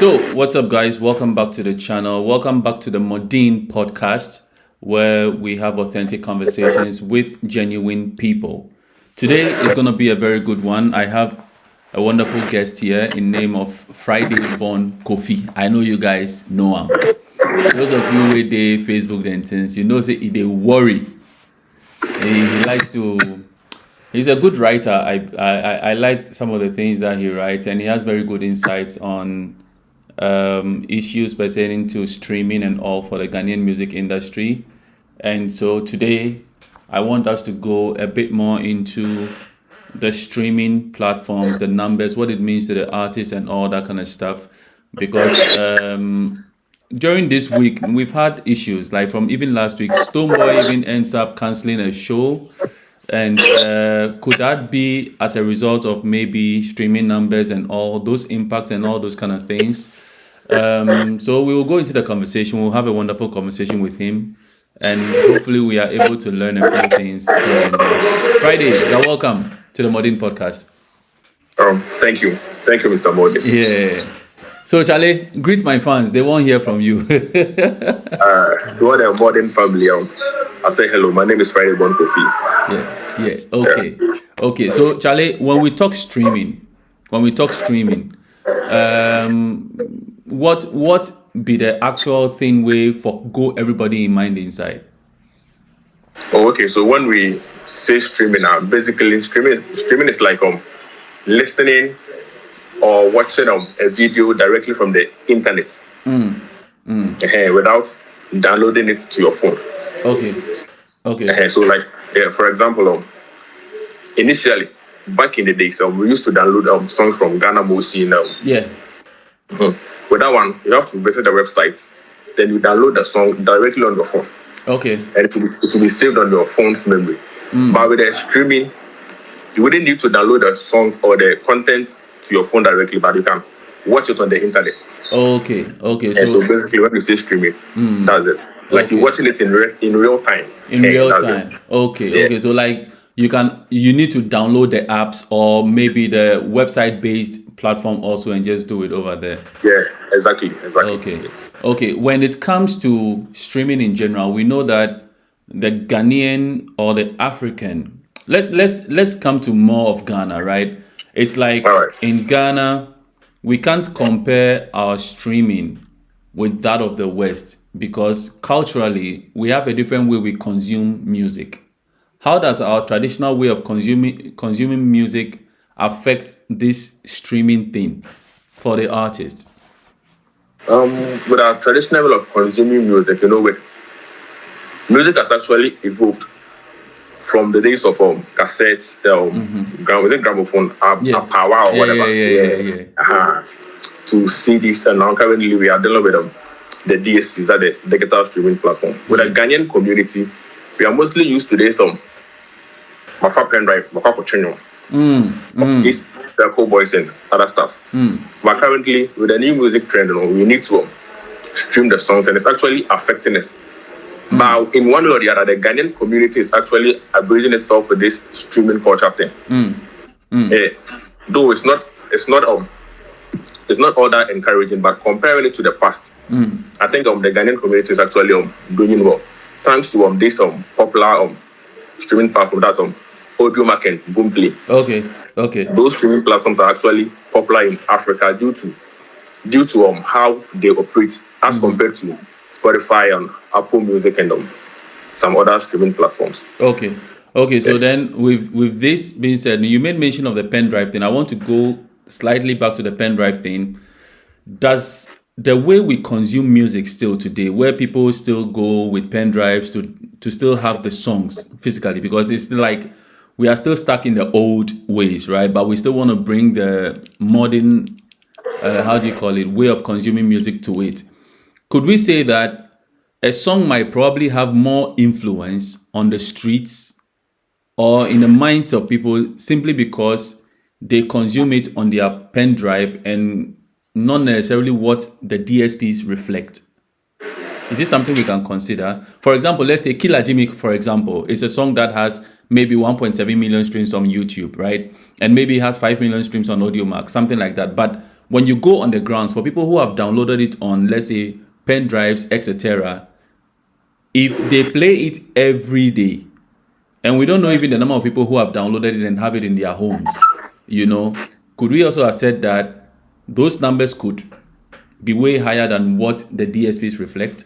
So, what's up, guys? Welcome back to the channel. Welcome back to the Mordin podcast, where we have authentic conversations with genuine people. Today is going to be a very good one. I have a wonderful guest here in name of Friday born Kofi. I know you guys know him. Those of you with the Facebook and things, you know, say they worry. He likes to. He's a good writer. I like some of the things that he writes, and he has very good insights on issues pertaining to streaming and all for the Ghanaian music industry. And so today I want us to go a bit more into the streaming platforms, the numbers, what it means to the artists and all that kind of stuff. Because during this week we've had issues, like from even last week, Stoneboy even ends up canceling a show. And could that be as a result of maybe streaming numbers and all those impacts and all those kind of things? So we will go into the conversation. We'll have a wonderful conversation with him, and hopefully we are able to learn a few things here and there. Friday, you're welcome to the Mordin podcast. Thank you, Mr. Mordin. Yeah. So Charlie, greet my fans. They won't hear from you. To all the Mordin family, I say hello. My name is Friday born Kofi. Yeah. Okay. So Charlie, when we talk streaming, what be the actual thing we forgo everybody in mind inside? Okay. So when we say streaming, basically streaming is like listening or watching a video directly from the internet, without downloading it to your phone. Okay. So for example, initially back in the days, we used to download songs from Ghana Moshi. With that one, you have to visit the website. Then you download the song directly on your phone. Okay. And it will be saved on your phone's memory. But with the streaming, you wouldn't need to download the song or the content to your phone directly, but you can watch it on the internet. Okay. And so basically, when you say streaming, that's it. Like you're watching it in real time. In real time. Okay. So like you need to download the apps or maybe the website-based platform also and just do it over there. Yeah, exactly. Okay. When it comes to streaming in general, we know that the Ghanaian or the African. Let's come to more of Ghana, right? It's like in Ghana, we can't compare our streaming with that of the West because culturally we have a different way we consume music. How does our traditional way of consuming music affect this streaming thing for the artist? With our traditional way of consuming music, music has actually evolved from the days of cassettes, was it gramophone, a power or whatever, to CDs, and now currently we are dealing with the DSPs, that the digital streaming platform. With the Ghanaian community, we are mostly used to this Mafa pen drive, Mafa Pochenyo, these cool boys and other stuff. But currently, with the new music trend, we need to stream the songs, and it's actually affecting us. But in one way or the other, the Ghanaian community is actually abusing itself with this streaming culture thing. Though it's not all that encouraging, but comparing it to the past, I think the Ghanaian community is actually doing well, thanks to this popular streaming platform that's Audiomack and Boomplay. Okay. Those streaming platforms are actually popular in Africa due to how they operate as compared to Spotify and Apple Music and some other streaming platforms. Okay. So then, with this being said, you made mention of the pen drive thing. I want to go slightly back to the pen drive thing. Does the way we consume music still today, where people still go with pen drives to still have the songs physically, because it's still like we are still stuck in the old ways, right? But we still want to bring the modern, way of consuming music to it. Could we say that a song might probably have more influence on the streets or in the minds of people simply because they consume it on their pen drive and not necessarily what the DSPs reflect? Is this something we can consider? For example, let's say Killer Jimmy, for example, is a song that has maybe 1.7 million streams on YouTube, right? And maybe has 5 million streams on Audiomack, something like that. But when you go on the grounds, for people who have downloaded it on, let's say, pen drives, etc., if they play it every day, and we don't know even the number of people who have downloaded it and have it in their homes, could we also have said that those numbers could be way higher than what the DSPs reflect?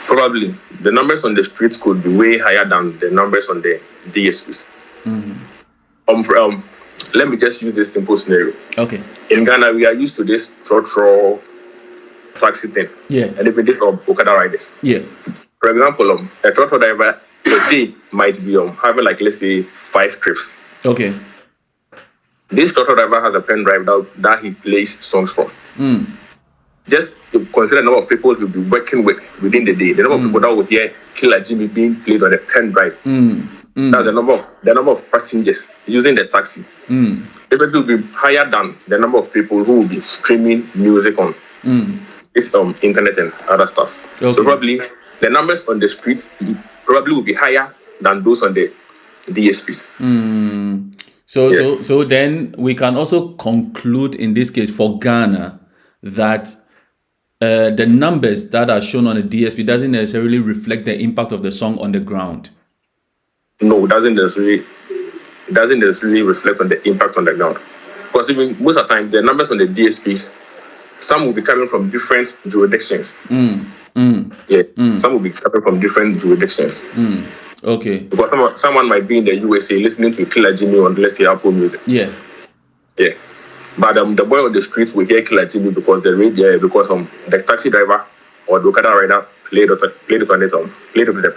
Probably. The numbers on the streets could be way higher than the numbers on the DSPs. Let me just use this simple scenario. Okay. In Ghana, we are used to this trotro taxi thing. Yeah. And even this Okada riders. Yeah. For example, a trotro driver a day might be having like, let's say, 5 trips. Okay. This trotro driver has a pen drive that he plays songs from. Just to consider the number of people he'll be working with within the day, the number of people that would hear Killer Jimmy being played on a pen drive. That's the number of passengers using the taxi. It will be higher than the number of people who will be streaming music on this internet and other stuff. Okay. So probably the numbers on the streets probably will be higher than those on the DSPs. So then we can also conclude in this case for Ghana that the numbers that are shown on the DSP doesn't necessarily reflect the impact of the song on the ground. No, it doesn't necessarily reflect on the impact on the ground. Because even most of the time, the numbers on the DSPs, some will be coming from different jurisdictions. Some will be coming from different jurisdictions. Okay. Because someone might be in the USA listening to Killer Jimmy on, let's say, Apple Music. Yeah. But the boy on the streets will hear Killer Jimmy because the taxi driver or the Okada rider played with the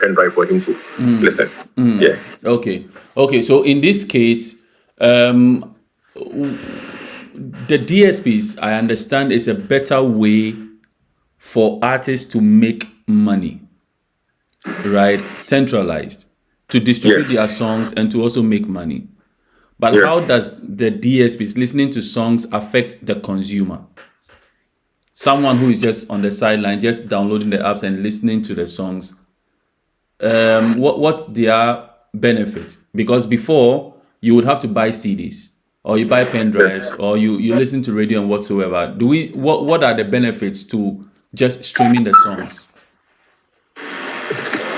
pen drive for him to listen. Yeah. Okay. So in this case, the DSPs, I understand, is a better way for artists to make money, right? Centralized, to distribute their songs and to also make money. But how does the DSPs listening to songs affect the consumer? Someone who is just on the sideline, just downloading the apps and listening to the songs. What's their benefit? Because before, you would have to buy CDs, or you buy pen drives, or you listen to radio and whatsoever. What are the benefits to just streaming the songs?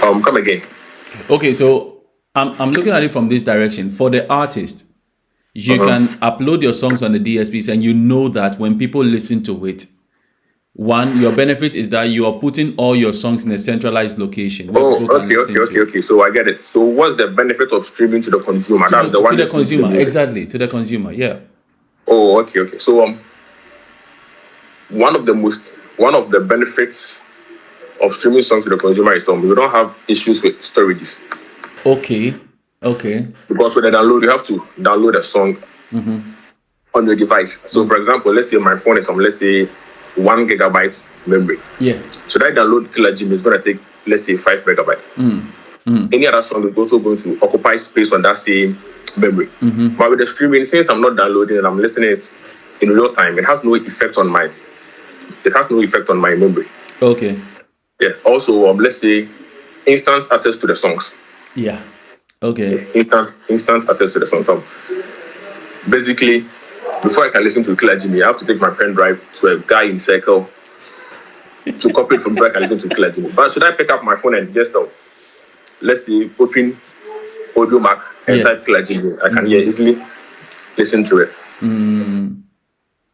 Come again. Okay, so I'm looking at it from this direction. For the artist, you can upload your songs on the DSPs, and you know that when people listen to it, one, your benefit is that you are putting all your songs in a centralized location. Okay. So I get it. So what's the benefit of streaming to the consumer? To the consumer, exactly. To the consumer, yeah. Oh, okay. So one of the benefits of streaming songs to the consumer is we don't have issues with storages. Okay. Because when you download, you have to download a song on your device. So for example, let's say my phone is let's say 1 gigabyte memory. Yeah. Should I download Killer Jimmy? It's going to take, let's say, 5 megabyte. Any other song is also going to occupy space on that same memory. But with the streaming, since I'm not downloading and I'm listening it in real time, it has no effect on my memory. Okay. Yeah. Also, let's say instant access to the songs. Yeah. Okay. Instant access to the songs. So basically, before I can listen to Killer Jimmy, I have to take my pen drive to a guy in Circle to copy it from before I can listen to Killer Jimmy. But should I pick up my phone and just, let's say, open Audiomack and type Killer Jimmy? I can easily listen to it. And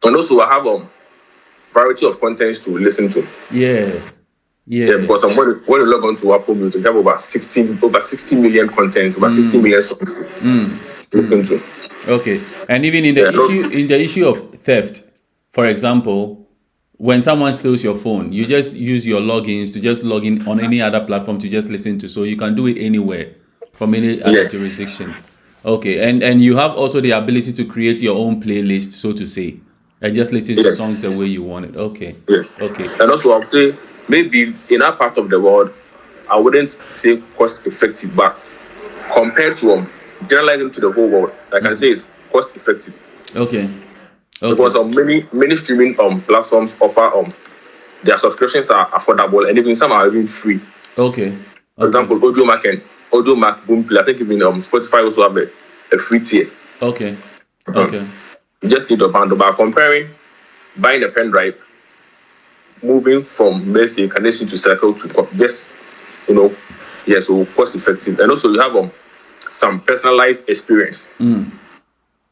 also, I have a variety of contents to listen to. Yeah. Because when you log on to Apple Music, you have over 60 million contents, over 60 million songs to listen to. Okay, and even in the issue of theft, for example, when someone steals your phone, you just use your logins to just log in on any other platform to just listen to. So you can do it anywhere from any other jurisdiction. Okay, and you have also the ability to create your own playlist, so to say, and just listen to songs the way you want it. Okay. And also, I'll say maybe in our part of the world, I wouldn't say cost effective, but compared to generalizing to the whole world, I can say it's cost effective. Okay. Because many streaming platforms offer their subscriptions are affordable, and even some are even free. Okay. For example, Audiomack, Boomplay. I think even Spotify also have a free tier. Okay. You just need a bundle. But comparing buying a pen drive, moving from, let's say, connection to circle to Kofi, just, so cost effective. And also you have some personalized experience.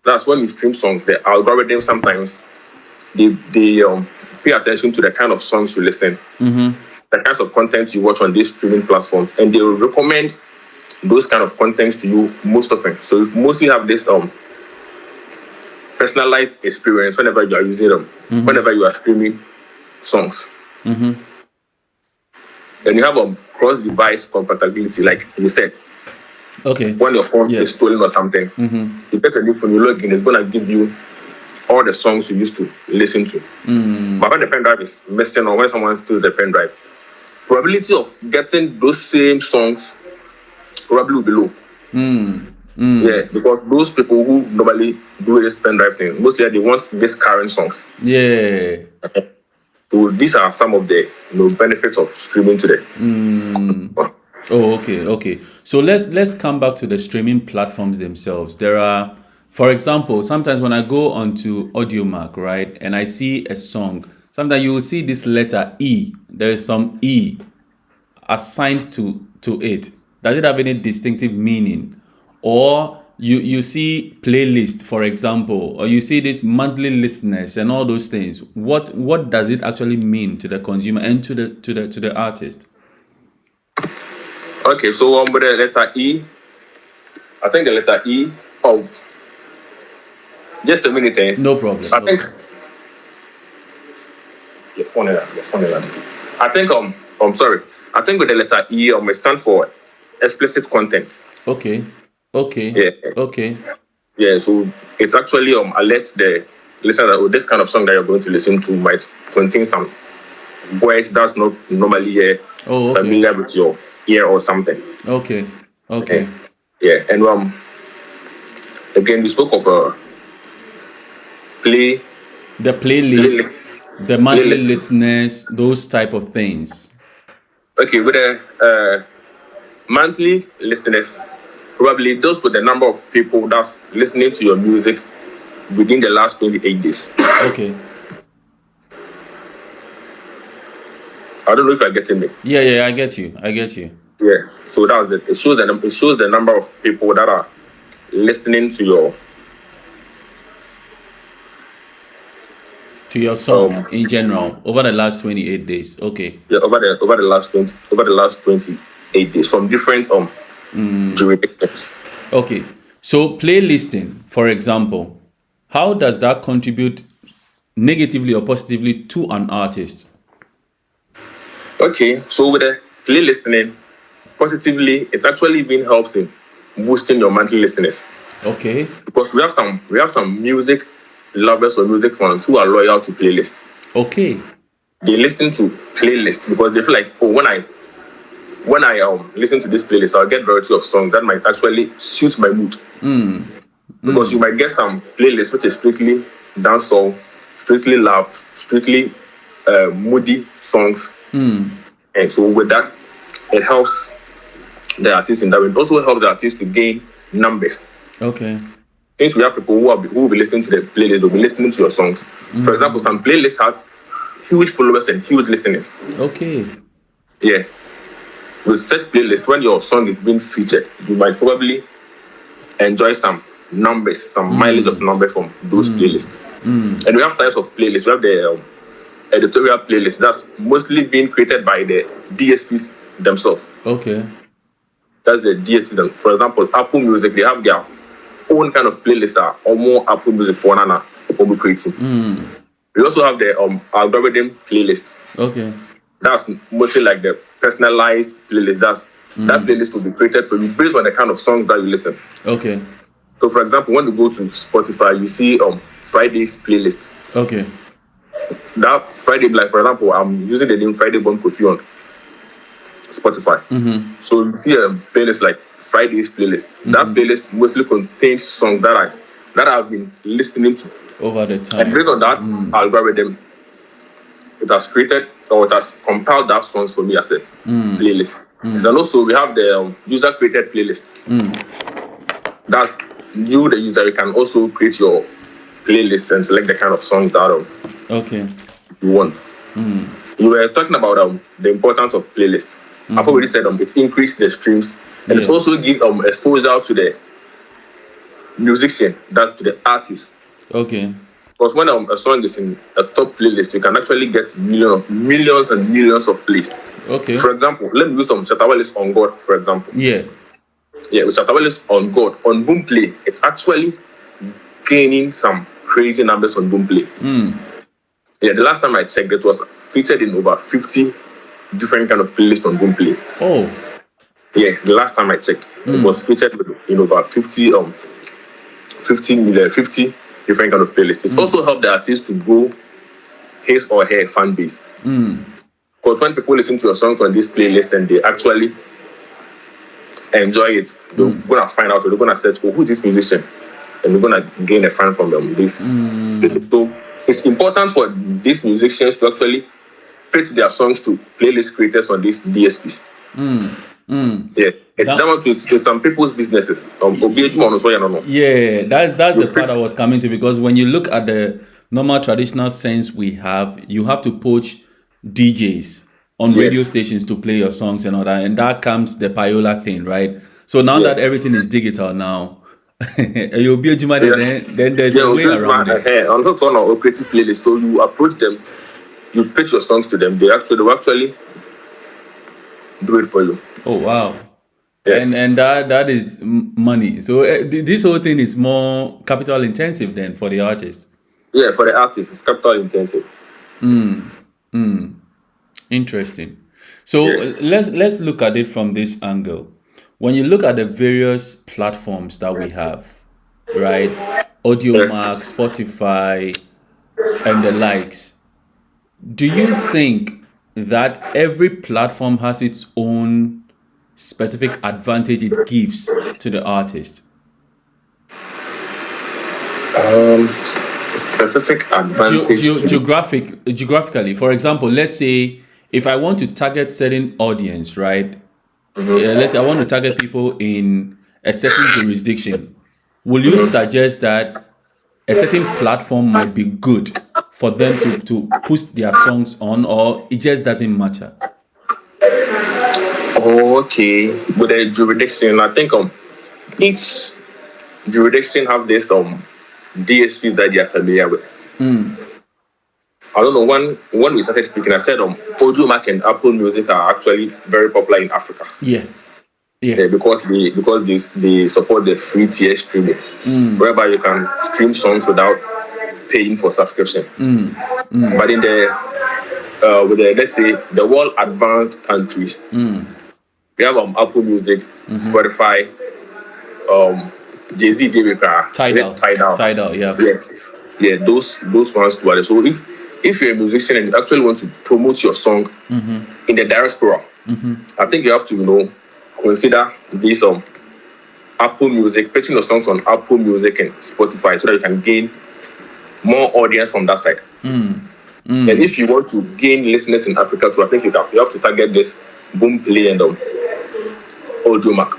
That's when you stream songs, the algorithm sometimes they pay attention to the kind of songs you listen, the kinds of content you watch on these streaming platforms, and they will recommend those kind of contents to you most often. So you mostly have this personalized experience whenever you are using them, whenever you are streaming songs. And you have cross-device compatibility, like you said. Okay. When your phone is stolen or something, you take a new phone, you log in, it's going to give you all the songs you used to listen to. But when the pen drive is missing or when someone steals the pen drive, probability of getting those same songs probably will be low. Yeah, because those people who normally do this pen drive thing, mostly they want these current songs. Yeah. So these are some of the benefits of streaming today. Oh, okay. So let's come back to the streaming platforms themselves. There are, for example, sometimes when I go onto Audiomack, right, and I see a song, sometimes you will see this letter E. There is some E assigned to it. Does it have any distinctive meaning? Or you see playlist, for example, or you see this monthly listeners and all those things. What does it actually mean to the consumer and to the artist? Okay, so with the letter E, I think the letter E. Oh, just a minute. No problem. I think your phone is. I think I'm sorry. I think with the letter E, it stands for explicit content. Okay. Yeah. Okay. Yeah. So it actually alerts the listener that this kind of song that you're going to listen to might contain some voice that's not normally familiar with your ear or something. Okay. Yeah. And again, we spoke of the playlist, the monthly listeners, those type of things. Okay, with the monthly listeners, probably those with the number of people that's listening to your music within the last 28 days. Okay. I don't know if you're getting me. Yeah, I get you. Yeah, so that's it. It shows the number of people that are listening to your song in general over the last 28 days. Okay. Yeah, over the last 28 days from different jurisdictions. Okay. So playlisting, for example, how does that contribute negatively or positively to an artist? Okay, so with the playlisting, positively, it actually even helps in boosting your monthly listeners. Okay. Because we have some music lovers or music fans who are loyal to playlists. Okay. They listen to playlists because they feel like, when I listen to this playlist, I'll get variety of songs that might actually suit my mood. Because you might get some playlists which is strictly dancehall, strictly love, strictly moody songs. And so with that, it helps the artist in that way. It also helps the artist to gain numbers. Okay. Since we have people who will be listening to the playlist, they'll be listening to your songs. For example, some playlists has huge followers and huge listeners. Okay. Yeah. With such playlists, when your song is being featured, you might probably enjoy some numbers, some mileage of numbers from those playlists. And we have types of playlists. We have the editorial playlist that's mostly being created by the DSPs themselves. Okay. That's the DSP. For example, Apple Music, they have their own kind of playlist or more Apple Music for Nana or creating. We also have the algorithm playlist. Okay. That's mostly like the personalized playlist. That playlist will be created for you based on the kind of songs that you listen. Okay. So for example, when you go to Spotify, you see Friday's playlist. Okay. That Friday, like for example, I'm using the name Friday Born Kofi on Spotify. So you see a playlist like Friday's playlist. That playlist mostly contains songs that I've been listening to over the time. And based on that algorithm, it has created or it has compiled that songs for me as a playlist. And also we have the user created playlist. That's you, the user, you can also create your playlist and select the kind of songs that Okay. you want. You were talking about the importance of playlist. I've already said it increases the streams, and it also gives exposure to the musician, that's to the artist. Okay. Because when a song is in a top playlist, you can actually get millions and millions of plays. Okay. For example, let me use some Shatawalis on God, for example. Yeah. Yeah, with Shatawalis on God, on Boomplay, it's actually gaining some crazy numbers on Boomplay. Yeah, the last time I checked, it was featured in over 50 different kind of playlists on Boomplay. Oh. Yeah, the last time I checked, it was featured in over 50 different kind of playlists. It also helped the artist to grow his or her fan base. Because when people listen to your songs on this playlist and they actually enjoy it, they're gonna find out, or they're gonna search, who's this musician? And we're gonna gain a fan from them. So it's important for these musicians to actually pitch their songs to playlist creators on these DSPs. Yeah, it's down to some people's businesses. Yeah, that's the part I was coming to, because when you look at the normal traditional sense we have, you have to poach DJs on radio stations to play your songs and all that, and that comes the payola thing, right? So now that everything is digital now, you'll be a then there's a way around it. On top of our creative playlist, so you approach them, you pitch your songs to them, they will actually do it for you. Oh wow. Yeah. And that is money. So this whole thing is more capital intensive then for the artist. Yeah, for the artist, it's capital intensive. Interesting. So let's look at it from this angle. When you look at the various platforms that we have, right? Audiomack, Spotify, and the likes. Do you think that every platform has its own specific advantage it gives to the artist? Specific advantage geographically, for example, let's say if I want to target certain audience, right? Let's say I want to target people in a certain jurisdiction. Will you suggest that a certain platform might be good for them to push their songs on, or it just doesn't matter? Okay, with the jurisdiction, I think each jurisdiction have this DSPs that they are familiar with. I don't know, when we started speaking, I said Audiomack and Apple Music are actually very popular in Africa. Yeah, because they support the free tier streaming, whereby you can stream songs without paying for subscription. But in with the, let's say, the world advanced countries, we have Apple Music, Spotify, Jay-Z, Tidal, yeah, those ones too. So if you're a musician and you actually want to promote your song in the diaspora, I think you have to consider this Apple Music, pitching your songs on Apple Music and Spotify, so that you can gain more audience from that side. And if you want to gain listeners in Africa too, I think you have to target this Boomplay and Audiomack.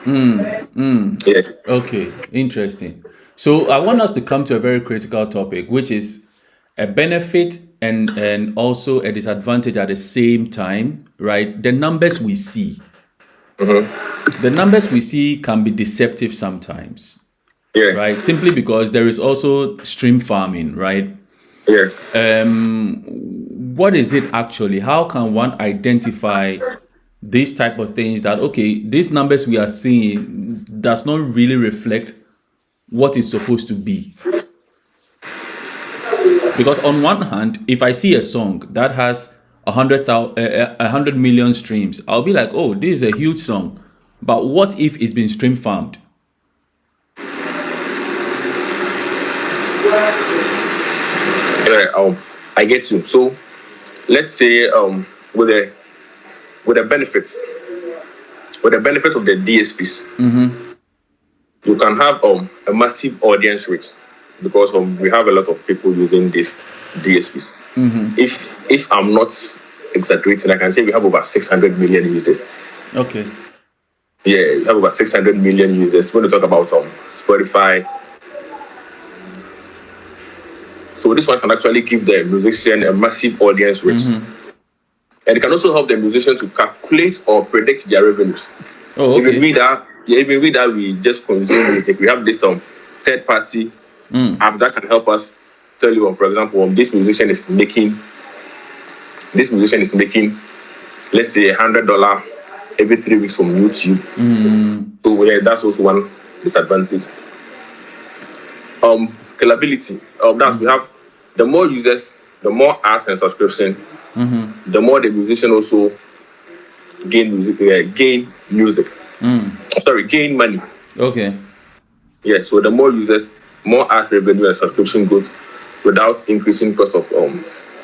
Yeah. Okay, interesting. So I want us to come to a very critical topic, which is a benefit and also a disadvantage at the same time, right? The numbers we see. The numbers we see can be deceptive sometimes. Yeah. Right? Simply because there is also stream farming, right? Yeah. What is it actually? How can one identify these type of things that, okay, these numbers we are seeing does not really reflect what is supposed to be? Because on one hand, if I see a song that has 100 million streams, I'll be like, oh, this is a huge song. But what if it's been stream farmed? I get you. So let's say with the benefits of the DSPs, you can have a massive audience reach, because we have a lot of people using these DSPs. If I'm not exaggerating, I can say we have over 600 million users. Okay. Yeah, we have over 600 million users. When we talk about Spotify, So this one can actually give the musician a massive audience reach. And it can also help the musician to calculate or predict their revenues. Oh, okay. Even we that we just consume music, we have this third-party app that can help us tell you, for example, this musician is making, let's say $100 every 3 weeks from YouTube. So yeah, that's also one disadvantage. Scalability. We have the more users, the more ads and subscription, the more the musician also gain money. Okay. Yeah, so the more users, more ad revenue and subscription growth without increasing cost of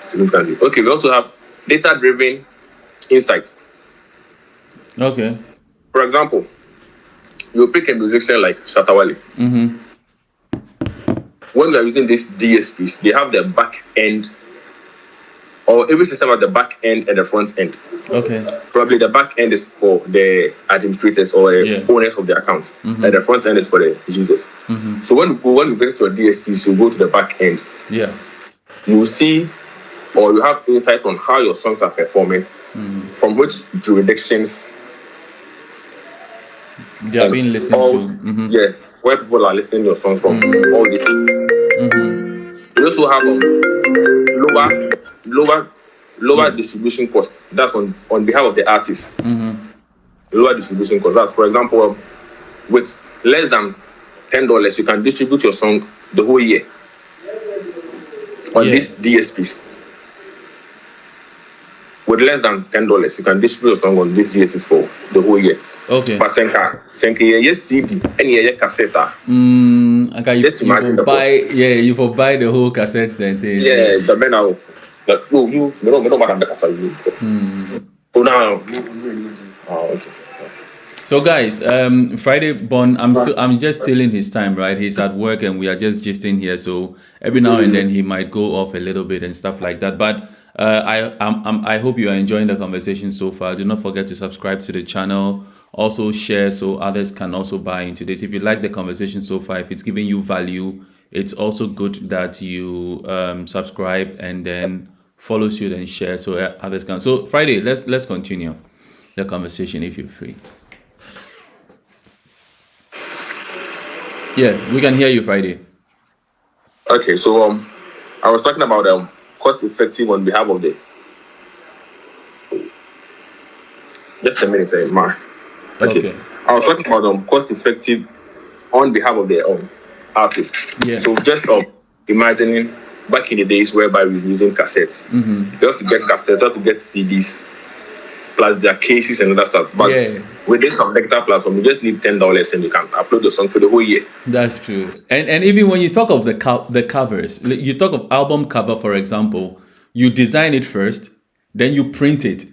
significantly. Okay, we also have data-driven insights. Okay. For example, you pick a musician like Shatawale. When we are using these DSPs, they have the back end, or every system has the back end and the front end. Okay. Probably the back end is for the administrators or the owners of the accounts, and the front end is for the users. So when you get to a DSP, you go to the back end. Yeah. You will see, or you have insight on how your songs are performing, from which jurisdictions they are being listened to. Yeah, where people are listening to your songs from. All this. You also have lower distribution cost. That's on behalf of the artist. Lower distribution cost. That's, for example, with less than $10, you can distribute your song the whole year on these DSPs. With less than $10, you can distribute your song on these DSPs for the whole year. Okay. But yes, CD, any cassette. Okay, Just imagine the buy, cost. you for buy the whole cassette then. Yeah, the men are like, no, you don't matter the cassette. Oh, now. Oh, okay. So guys, Friday Born, I'm just stealing his time, right? He's at work and we are just gisting here, so every now and then he might go off a little bit and stuff like that. But I hope you are enjoying the conversation so far. Do not forget to subscribe to the channel. Also share so others can also buy into this. If you like the conversation so far, if it's giving you value, it's also good that you subscribe and then follow suit and share so others can. So Friday, let's continue the conversation if you're free. Yeah, we can hear you, Friday. Okay, so I was talking about cost effective on behalf of the. Just a minute, Mar. Okay. I was talking about cost effective on behalf of the artist. Yeah. So just imagining back in the days whereby we were using cassettes. You have to get cassettes, you have to get CDs, plus their cases and other stuff. But with this digital platform, you just need $10 and you can upload your song for the whole year. That's true. And even when you talk of the covers, you talk of album cover, for example, you design it first, then you print it.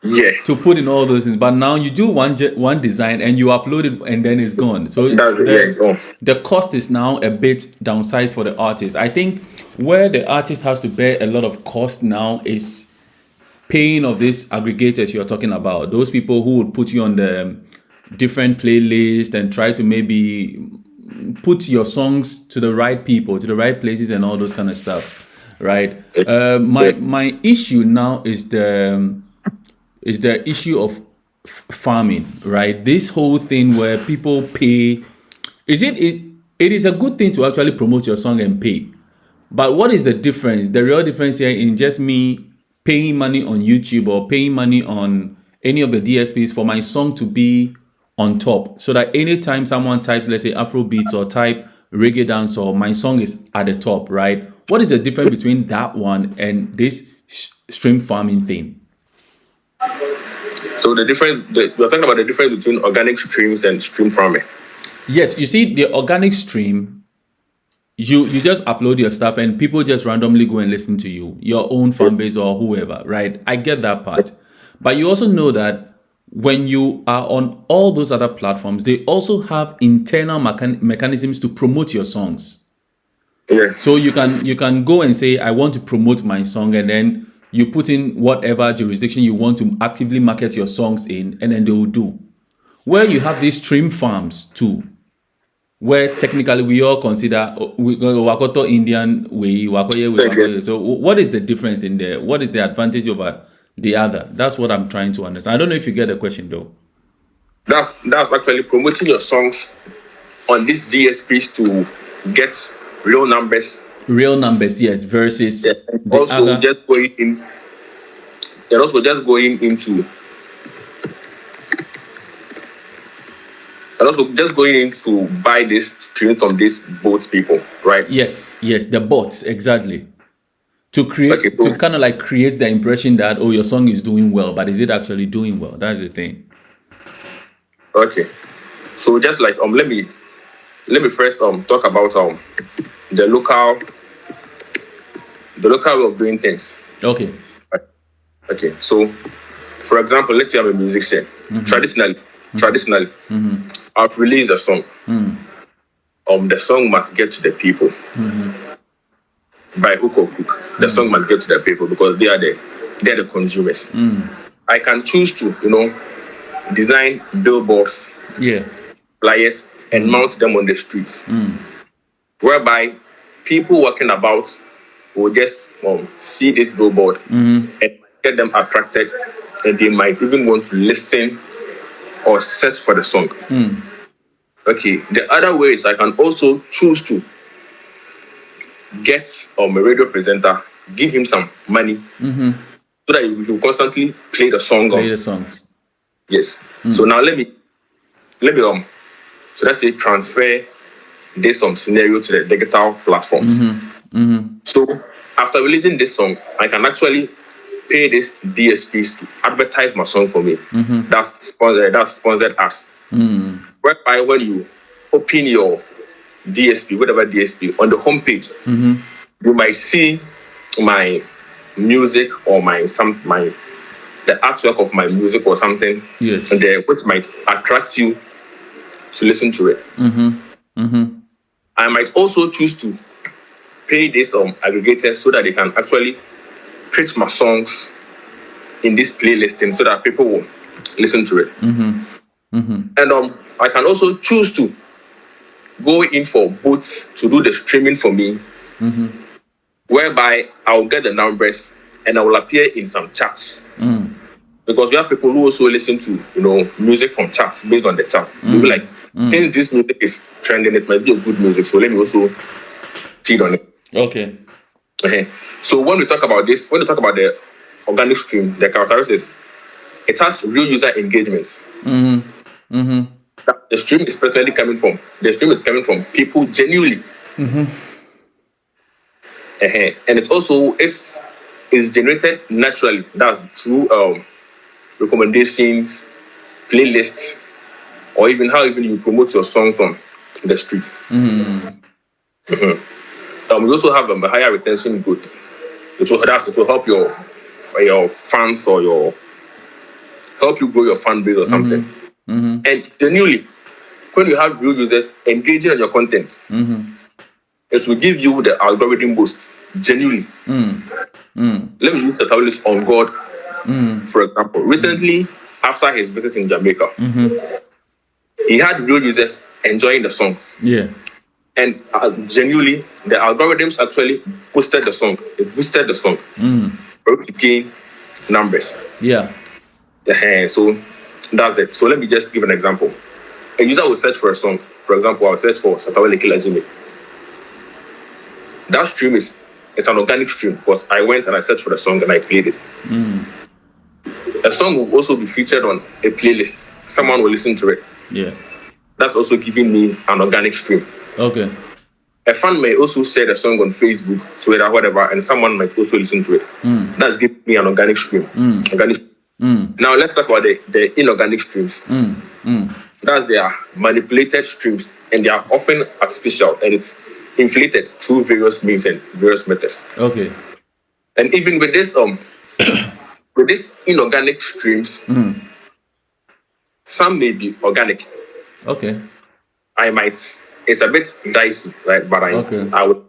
Yeah. To put in all those things, but now you do one design and you upload it and then it's gone. So the cost is now a bit downsized for the artist. I think where the artist has to bear a lot of cost now is paying of these aggregators you're talking about. Those people who would put you on the different playlist and try to maybe put your songs to the right people, to the right places and all those kind of stuff, right? My issue now is the issue of farming, right? This whole thing where people pay, it is a good thing to actually promote your song and pay. But what is the difference? The real difference here in just me paying money on YouTube or paying money on any of the DSPs for my song to be on top, so that anytime someone types, let's say Afro beats or type reggae dance, or my song is at the top, right? What is the difference between that one and this stream farming thing? So we're talking about the difference between organic streams and stream farming. Yes, you see, the organic stream, you just upload your stuff and people just randomly go and listen to you, your own fan base or whoever, right? I get that part. But you also know that when you are on all those other platforms, they also have internal mechanisms to promote your songs. Yeah. So you can go and say, I want to promote my song, and then you put in whatever jurisdiction you want to actively market your songs in, and then they will do. Where you have these stream farms too, where technically we all consider Wakoto Indian way, Wakoye way, Wakoye. So what is the difference in there? What is the advantage over the other? That's what I'm trying to understand. I don't know if you get the question though. That's actually promoting your songs on these DSPs to get real numbers. Real numbers, yes, versus the also other. Just going in, and also just going into, and also just going in to buy this streams from these both people, right? Yes, the bots, exactly. To create, Okay, so, to kind of like create the impression that, oh, your song is doing well, but is it actually doing well? That's the thing. okay, so just like let me first talk about the local way of doing things. Okay. Okay, so for example, let's say I'm a musician. Traditionally, I've released a song. The song must get to the people by hook or crook. The song must get to the people because they're the consumers. I can choose to, design billboards, flyers, and mount them on the streets, whereby people walking about will just see this billboard and get them attracted, and they might even want to listen or search for the song. Okay, the other way is I can also choose to get a radio presenter, give him some money, so that he will constantly play the song. Play the songs. Yes. So now let me so let's say transfer this scenario to the digital platforms. So after releasing this song, I can actually pay this DSPs to advertise my song for me. That's sponsored ads. Whereby when you open your DSP, whatever DSP, on the homepage, you might see my music or the artwork of my music or something, Yes. and which might attract you to listen to it. I might also choose to pay this aggregators so that they can actually create my songs in this playlisting so that people will listen to it. And I can also choose to go in for bots to do the streaming for me, whereby I'll get the numbers and I will appear in some charts. Because we have people who also listen to music from charts based on the charts. They'll be like, since this music is trending, it might be a good music, so let me also feed on it. Okay. So when we talk about the organic stream, the characteristics, it has real user engagements. The stream is coming from people genuinely. And it's generated naturally. That's through recommendations, playlists, or even how you promote your songs on the streets. We also have a higher retention good. It will help your fans or help you grow your fan base or something. And genuinely, when you have real users engaging on your content, it will give you the algorithm boost. Genuinely. Let me use Satalis on God, for example. Recently, after his visit in Jamaica, he had real users enjoying the songs. Yeah. And genuinely, the algorithms actually boosted the song. It boosted the song to gain numbers. Yeah. So that's it. So let me just give an example. A user will search for a song. For example, I'll search for Satawale Kilajime. That stream it's an organic stream because I went and I searched for the song and I played it. The song will also be featured on a playlist. Someone will listen to it. Yeah. That's also giving me an organic stream. Okay. A fan may also share the song on Facebook, Twitter, whatever, and someone might also listen to it. That's giving me an organic stream. Now let's talk about the inorganic streams. That's their manipulated streams, and they are often artificial, and it's inflated through various means and various methods. Okay. And even with this with these inorganic streams, some may be organic. Okay. It's a bit dicey, right? But I will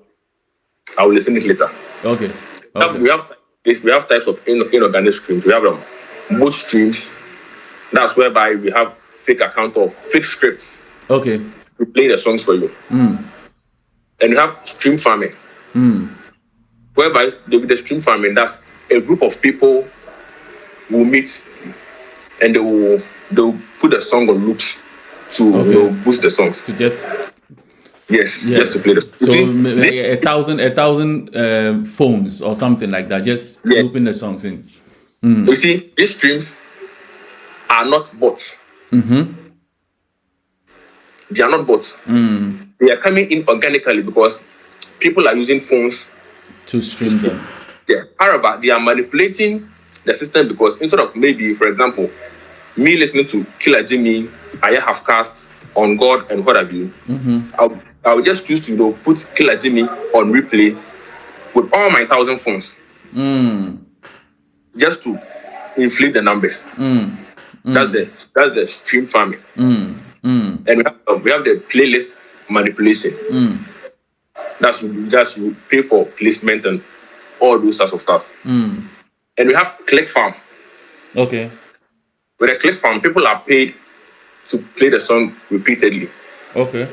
listen it later. Okay. We have types of inorganic streams. We have boot streams. That's whereby we have fake account or fake scripts. Okay. to play the songs for you. And you have stream farming, whereby with the stream farming, that's a group of people will meet and they'll put the song on loops to boost the songs. To just just to play the. So a thousand phones or something like that, just looping the songs in. You see, these streams are not bots. They are not bots. They are coming in organically because people are using phones to stream them. Yeah. However, they are manipulating the system because instead of maybe, for example, me listening to Killer Jimmy, Aya Half Cast, On God, and what have you, I'll just choose to put Killer Jimmy on replay with all my 1,000 phones, just to inflate the numbers. That's the stream farming. And we have the playlist manipulation. That's you pay for placement and all those sorts of stuff. And we have click farm. Okay. With a click farm, people are paid to play the song repeatedly. Okay.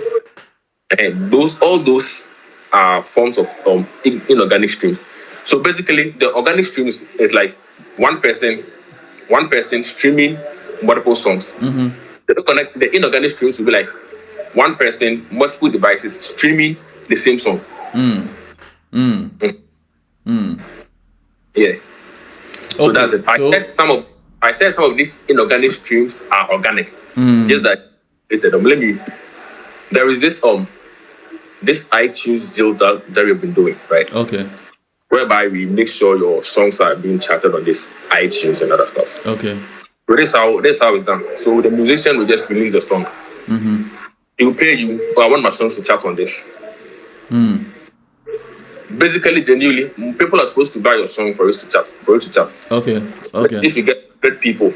And all those are forms of inorganic streams. So basically, the organic streams is like one person streaming multiple songs. The inorganic streams will be like one person, multiple devices streaming the same song. Yeah. So that's it. I said some of these inorganic streams are organic. Just that there is this iTunes deal that we've been doing, right? Okay. Whereby we make sure your songs are being charted on this iTunes and other stuff. Okay. So this how it's done. So the musician will just release the song. He will pay you. I want my songs to chart on this. Basically, genuinely, people are supposed to buy your song for you to chart. Okay. But if you get 100 people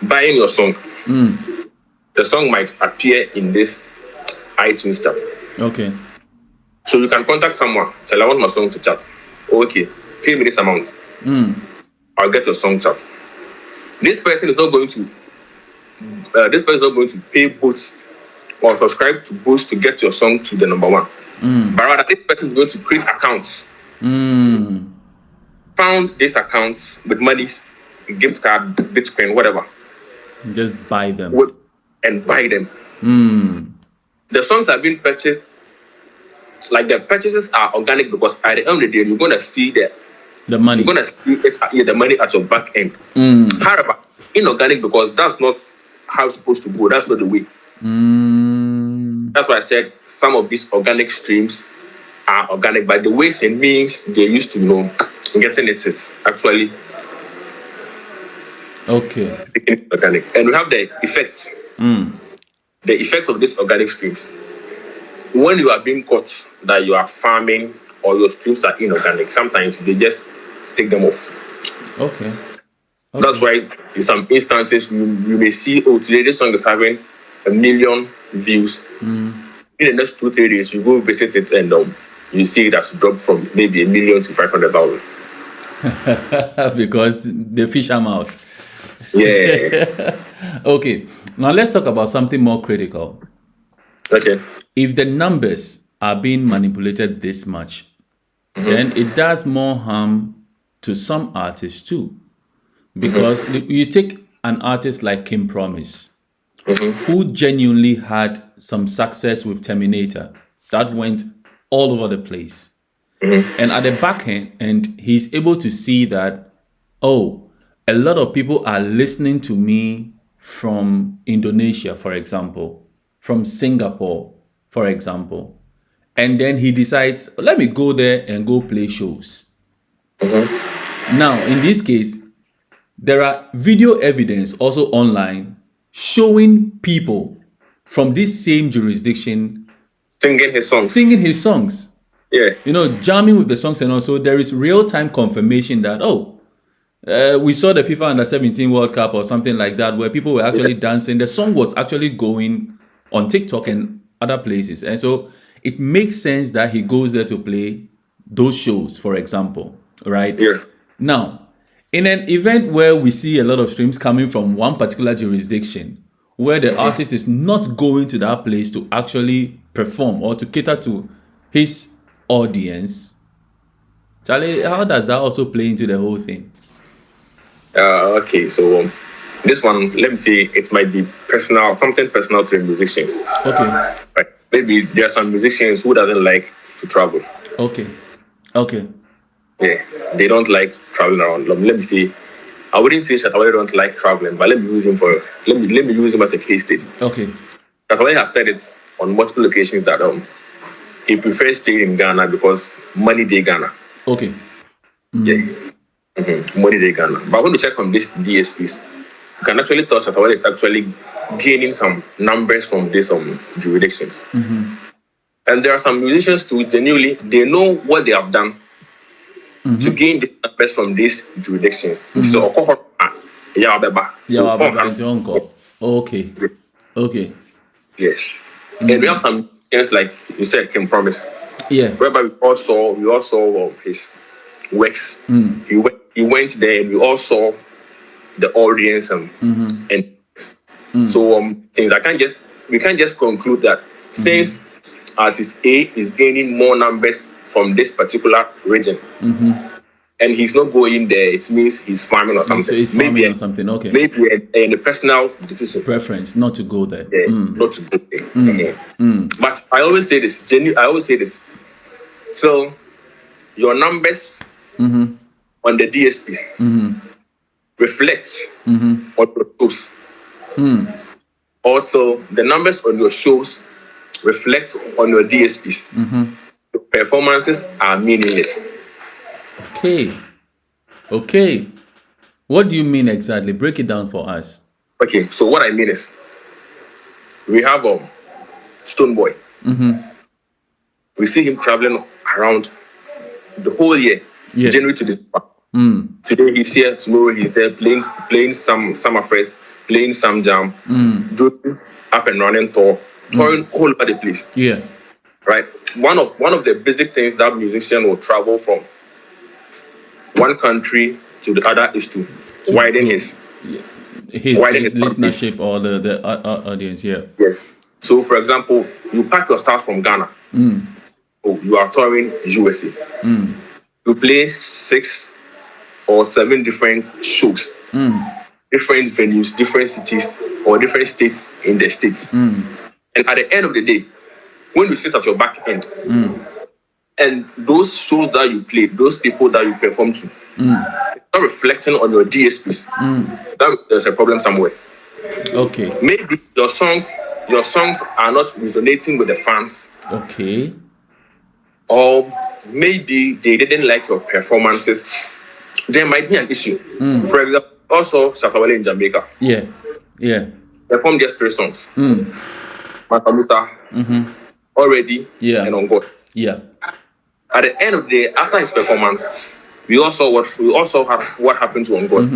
buying your song, the song might appear in this iTunes chart. Okay. So you can contact someone. Tell, I want my song to chart. Okay, pay me this amount. I'll get your song chart. This person is not going to. Pay boosts or subscribe to boosts to get your song to the number one. But rather, this person is going to create accounts. Found these accounts with monies, gift card, Bitcoin, whatever. Just buy them. And buy them. The songs are being purchased. Like the purchases are organic because at the end of the day, you're gonna see the money. You're gonna see the money at your back end. However, inorganic because that's not how it's supposed to go. That's not the way. That's why I said some of these organic streams are organic, but the ways and means they used to getting it is actually organic. And we have the effects. The effects of these organic streams. When you are being caught that you are farming or your streams are inorganic, sometimes they just take them off. Okay. That's why in some instances you may see, today this song is having 1 million views. In the next 2-3 days, you go visit it and you see it has dropped from maybe 1 million to 500,000. Because they fish them out. Yeah. Okay. Now let's talk about something more critical. Okay. If the numbers are being manipulated this much, then it does more harm to some artists too. Because you take an artist like Kim Promise, who genuinely had some success with Terminator that went all over the place. And at the back end, and he's able to see that, a lot of people are listening to me from Indonesia, for example, from Singapore, for example. And then he decides, let me go there and go play shows. Now, in this case, there are video evidence also online showing people from this same jurisdiction singing his songs. Yeah. Jamming with the songs, and also there is real-time confirmation that, we saw the FIFA Under-17 World Cup or something like that where people were actually dancing. The song was actually going on TikTok and other places. And so it makes sense that he goes there to play those shows, for example, right? Yeah. Now, in an event where we see a lot of streams coming from one particular jurisdiction, where the artist is not going to that place to actually perform or to cater to his audience. Charlie, how does that also play into the whole thing? Okay, so this one, let me say, it might be personal, something personal to the musicians. Okay. Right. Maybe there are some musicians who doesn't like to travel. Okay. Yeah, they don't like traveling around. Let me say, I wouldn't say Shatawale don't like traveling, but let me use him as a case study. Okay. Shatawale has said it on multiple occasions that he prefers staying in Ghana because money day Ghana. Okay. Yeah. Money day Ghana. But when we check from these DSPs, you can actually tell Shatawale is actually gaining some numbers from these jurisdictions. And there are some musicians too, genuinely, they know what they have done to gain the numbers from these jurisdictions. So, okay. Yes. And we have some things like you said, Kim Promise. Yeah. Whereby we all saw his works. He went there and we all saw the audience and so things. We can't just conclude that since artist A is gaining more numbers from this particular region and he's not going there, it means he's farming or something. So he's farming or something. Okay. Maybe a personal decision. Preference not to go there. Yeah, not to go there. But I always say this, so your numbers on the DSPs reflects on your shows. Also, the numbers on your shows reflect on your DSPs. Your performances are meaningless. Okay. What do you mean exactly? Break it down for us. Okay, so what I mean is, we have Stone Boy. We see him traveling around the whole year, January to December. Today he's here, tomorrow he's there playing some summer fest, playing some jam, doing up and running touring all over the place. Yeah. Right. One of the basic things that musician will travel from one country to the other is to widen his listenership or the audience. Yeah. Yes. So, for example, you pack your stuff from Ghana. You are touring USA. You play 6 or 7 different shows, different venues, different cities, or different states in the states. And at the end of the day, when you sit at your back end, and those shows that you play, those people that you perform to, it's not reflecting on your DSPs. There's a problem somewhere. Okay. Maybe your songs are not resonating with the fans. Okay. Or maybe they didn't like your performances. There might be an issue. For example, also Shatawale in Jamaica. Yeah. Performed just 3 songs. Masamusa, Already, and On God. Yeah. At the end of the day, after his performance, we also have what happened to On God.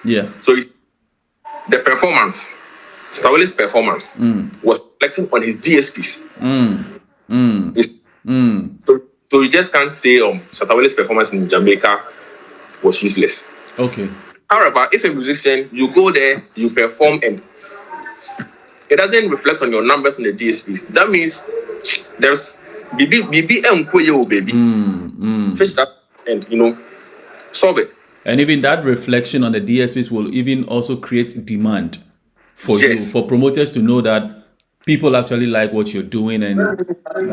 Yeah. So the performance, Shatawale's performance, was reflecting on his DSPs. So you just can't say Shatawale's performance in Jamaica was useless. Okay. However, if a musician, you go there, you perform, and it doesn't reflect on your numbers on the DSPs, that means there's baby. Fish that and solve it. And even that reflection on the DSPs will even also create demand for you, for promoters to know that people actually like what you're doing and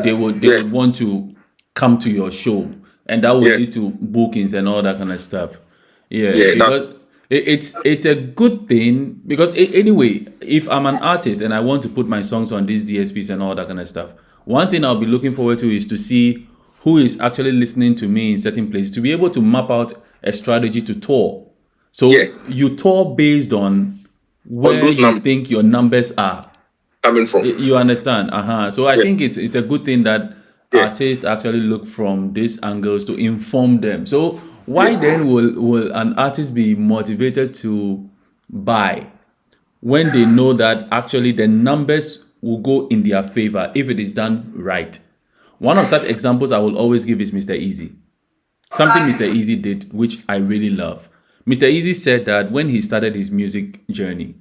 they would want to come to your show, and that will lead to bookings and all that kind of stuff. Because it's a good thing, because anyway, if I'm an artist and I want to put my songs on these DSPs and all that kind of stuff, one thing I'll be looking forward to is to see who is actually listening to me in certain places, to be able to map out a strategy to tour. So you tour based on where you think your numbers are coming from. You understand? So I think it's a good thing that artists actually look from these angles to inform them. So why then will an artist be motivated to buy when they know that actually the numbers will go in their favor if it is done right? One of such examples I will always give is Mr. Easy. Something Mr. Easy did, which I really love. Mr. Easy said that when he started his music journey,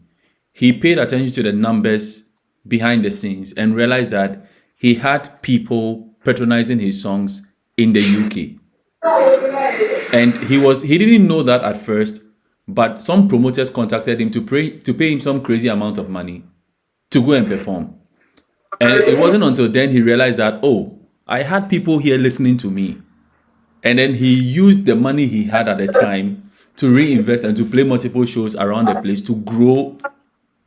he paid attention to the numbers behind the scenes and realized that he had people patronizing his songs in the UK. And he didn't know that at first, but some promoters contacted him to pay him some crazy amount of money to go and perform. And it wasn't until then he realized that, oh, I had people here listening to me. And then he used the money he had at the time to reinvest and to play multiple shows around the place to grow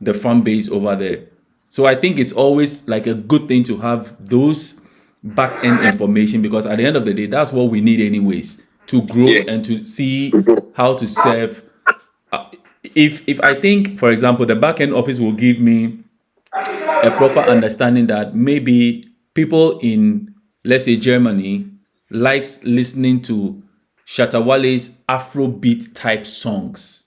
the fan base over there. So I think it's always like a good thing to have those back end information, because at the end of the day, that's what we need anyways, to grow and to see how to serve. If I think, for example, the back end office will give me a proper understanding that maybe people in, let's say, Germany likes listening to Shatta Wale's Afrobeat type songs.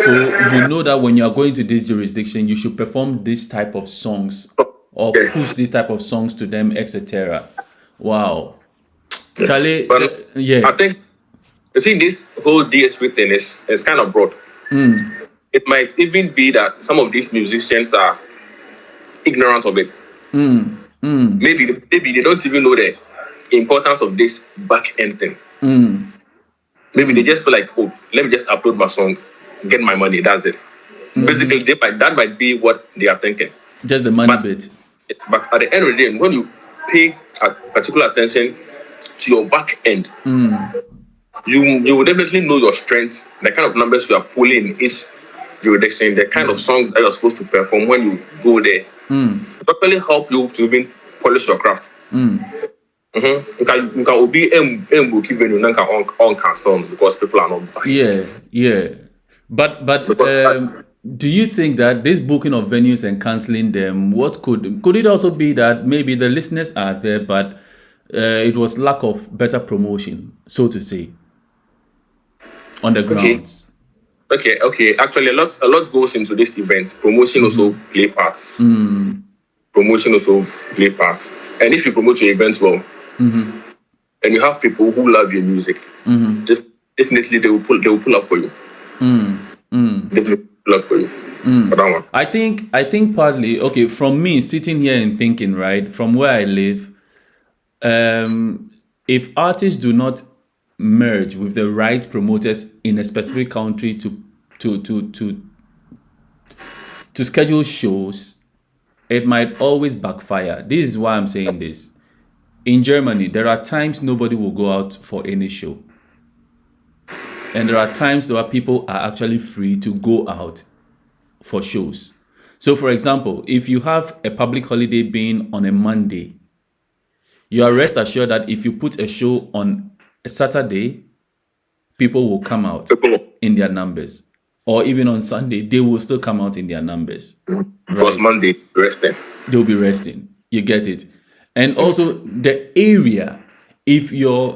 So you know that when you are going to this jurisdiction, you should perform this type of songs or push this type of songs to them, etc. Wow. Charlie, But yeah. I think, you see, this whole DSP thing is kind of broad. It might even be that some of these musicians are ignorant of it. Maybe they don't even know the importance of this back end thing. Maybe they just feel like, oh, let me just upload my song, get my money, that's it. Basically, that might be what they are thinking. Just the money bit. But at the end of the day, when you pay particular attention to your back end, you will definitely know your strengths, the kind of numbers you are pulling in each jurisdiction, the kind of songs that you're supposed to perform when you go there. It actually help you to even polish your craft. You can be on song because people are not buying it. Yeah. But do you think that this booking of venues and canceling them, what could it also be that maybe the listeners are there, but it was lack of better promotion, so to say, on the grounds? Okay. Actually, a lot goes into this event. Promotion also play parts. Promotion also play parts. And if you promote your events well, and you have people who love your music, definitely they will pull up for you. Definitely pull up for you. For that one. I think partly, okay, from me sitting here and thinking, right, from where I live, if artists do not merge with the right promoters in a specific country to schedule shows, it might always backfire. This is why I'm saying this. In Germany, there are times nobody will go out for any show. And there are times where people are actually free to go out for shows. So, for example, if you have a public holiday being on a Monday, you are rest assured that if you put a show on a Saturday, people will come out in their numbers. Or even on Sunday, they will still come out in their numbers. Because Monday, resting. They'll be resting. You get it? And also the area, if your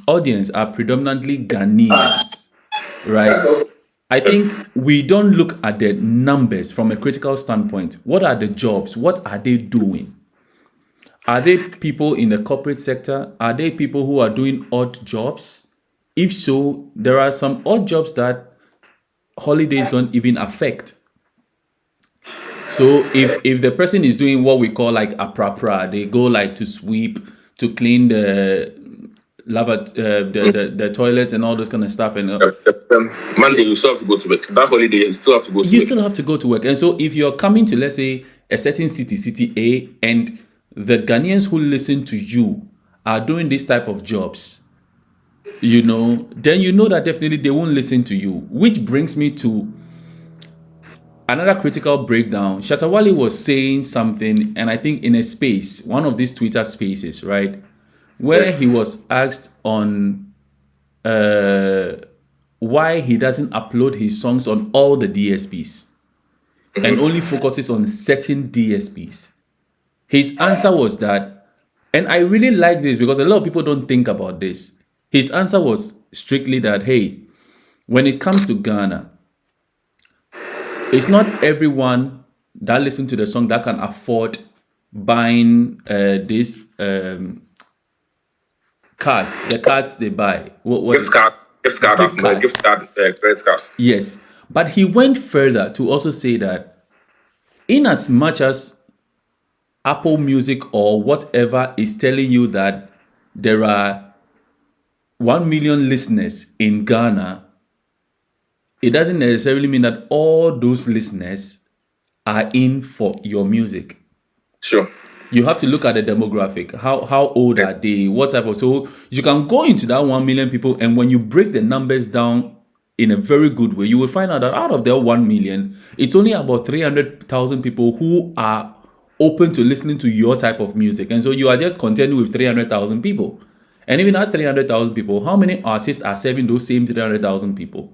audience are predominantly Ghanaians, right? I think we don't look at the numbers from a critical standpoint. What are the jobs? What are they doing? Are they people in the corporate sector? Are they people who are doing odd jobs? If so, there are some odd jobs that holidays don't even affect. So if the person is doing what we call like a prapra, they go like to sweep, to clean the the toilets and all those kind of stuff. And Monday you still have to go to work. That holiday you still have to go to work. You still have to go to work. And so if you're coming to, let's say, a certain city A, and the Ghanaians who listen to you are doing this type of jobs, then you know that definitely they won't listen to you. Which brings me to another critical breakdown. Shatta Wale was saying something, and I think in a space, one of these Twitter spaces, right, where he was asked on why he doesn't upload his songs on all the DSPs and only focuses on certain DSPs. His answer was that, and I really like this because a lot of people don't think about this. His answer was strictly that, hey, when it comes to Ghana, it's not everyone that listens to the song that can afford buying this cards, the cards they buy. Gift card, credit cards. Yes. But he went further to also say that in as much as Apple Music or whatever is telling you that there are 1 million listeners in Ghana, it doesn't necessarily mean that all those listeners are in for your music. Sure. You have to look at the demographic. How old are they? What type of... So you can go into that 1 million people, and when you break the numbers down in a very good way, you will find out that out of their 1 million, it's only about 300,000 people who are open to listening to your type of music. And so you are just contending with 300,000 people. And even at 300,000 people, how many artists are serving those same 300,000 people?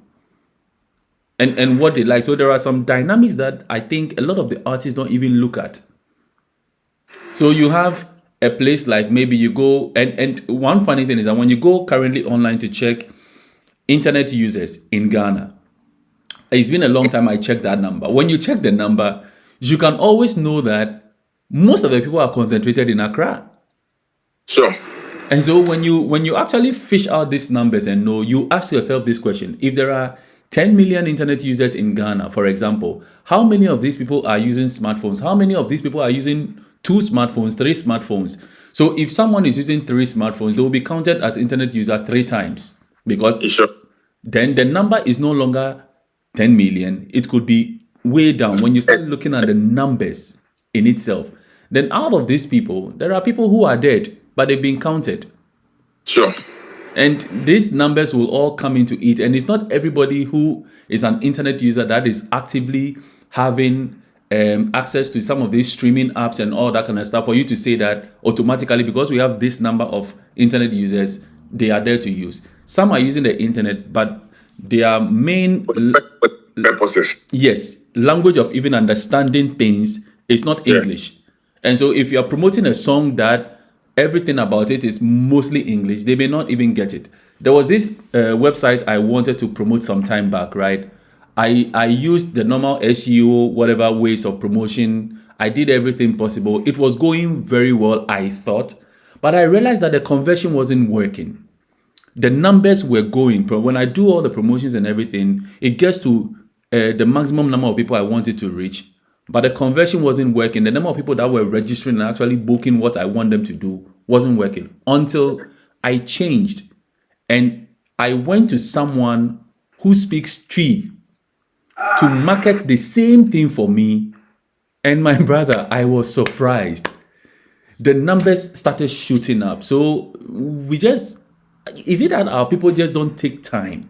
And what they like. So there are some dynamics that I think a lot of the artists don't even look at. So you have a place like maybe you go, and one funny thing is that when you go currently online to check internet users in Ghana, it's been a long time I checked that number. When you check the number, you can always know that most of the people are concentrated in Accra. Sure. And so when you actually fish out these numbers and know, you ask yourself this question: if there are 10 million internet users in Ghana, for example, how many of these people are using smartphones? How many of these people are using 2 smartphones, 3 smartphones? So if someone is using 3 smartphones, they will be counted as internet user 3 times, because Sure. then the number is no longer 10 million. It could be way down. When you start looking at the numbers in itself, then out of these people, there are people who are dead, but they've been counted. Sure. And these numbers will all come into it. And it's not everybody who is an internet user that is actively having access to some of these streaming apps and all that kind of stuff for you to say that automatically, because we have this number of internet users, they are there to use. Some are using the internet, but their main purposes. Yes, language of even understanding things is not English. And so if you're promoting a song that everything about it is mostly English, they may not even get it. There was this website I wanted to promote some time back, right? I used the normal SEO, whatever ways of promotion. I did everything possible. It was going very well, I thought. But I realized that the conversion wasn't working. The numbers were going. When I do all the promotions and everything, it gets to the maximum number of people I wanted to reach. But the conversion wasn't working. The number of people that were registering and actually booking what I want them to do wasn't working until I changed. And I went to someone who speaks Twi to market the same thing for me. And my brother, I was surprised. The numbers started shooting up. So is it that our people just don't take time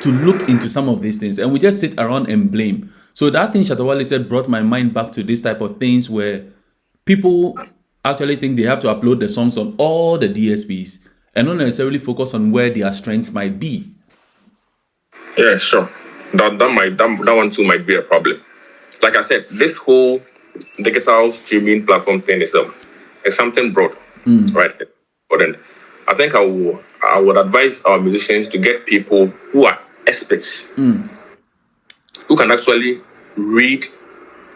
to look into some of these things, and we just sit around and blame? So that thing Shatawale said brought my mind back to this type of things where people actually think they have to upload the songs on all the DSPs and not necessarily focus on where their strengths might be. Yeah, sure. That one too might be a problem. Like I said, this whole digital streaming platform thing is something broad, right? But then I think I would advise our musicians to get people who are experts, who can actually read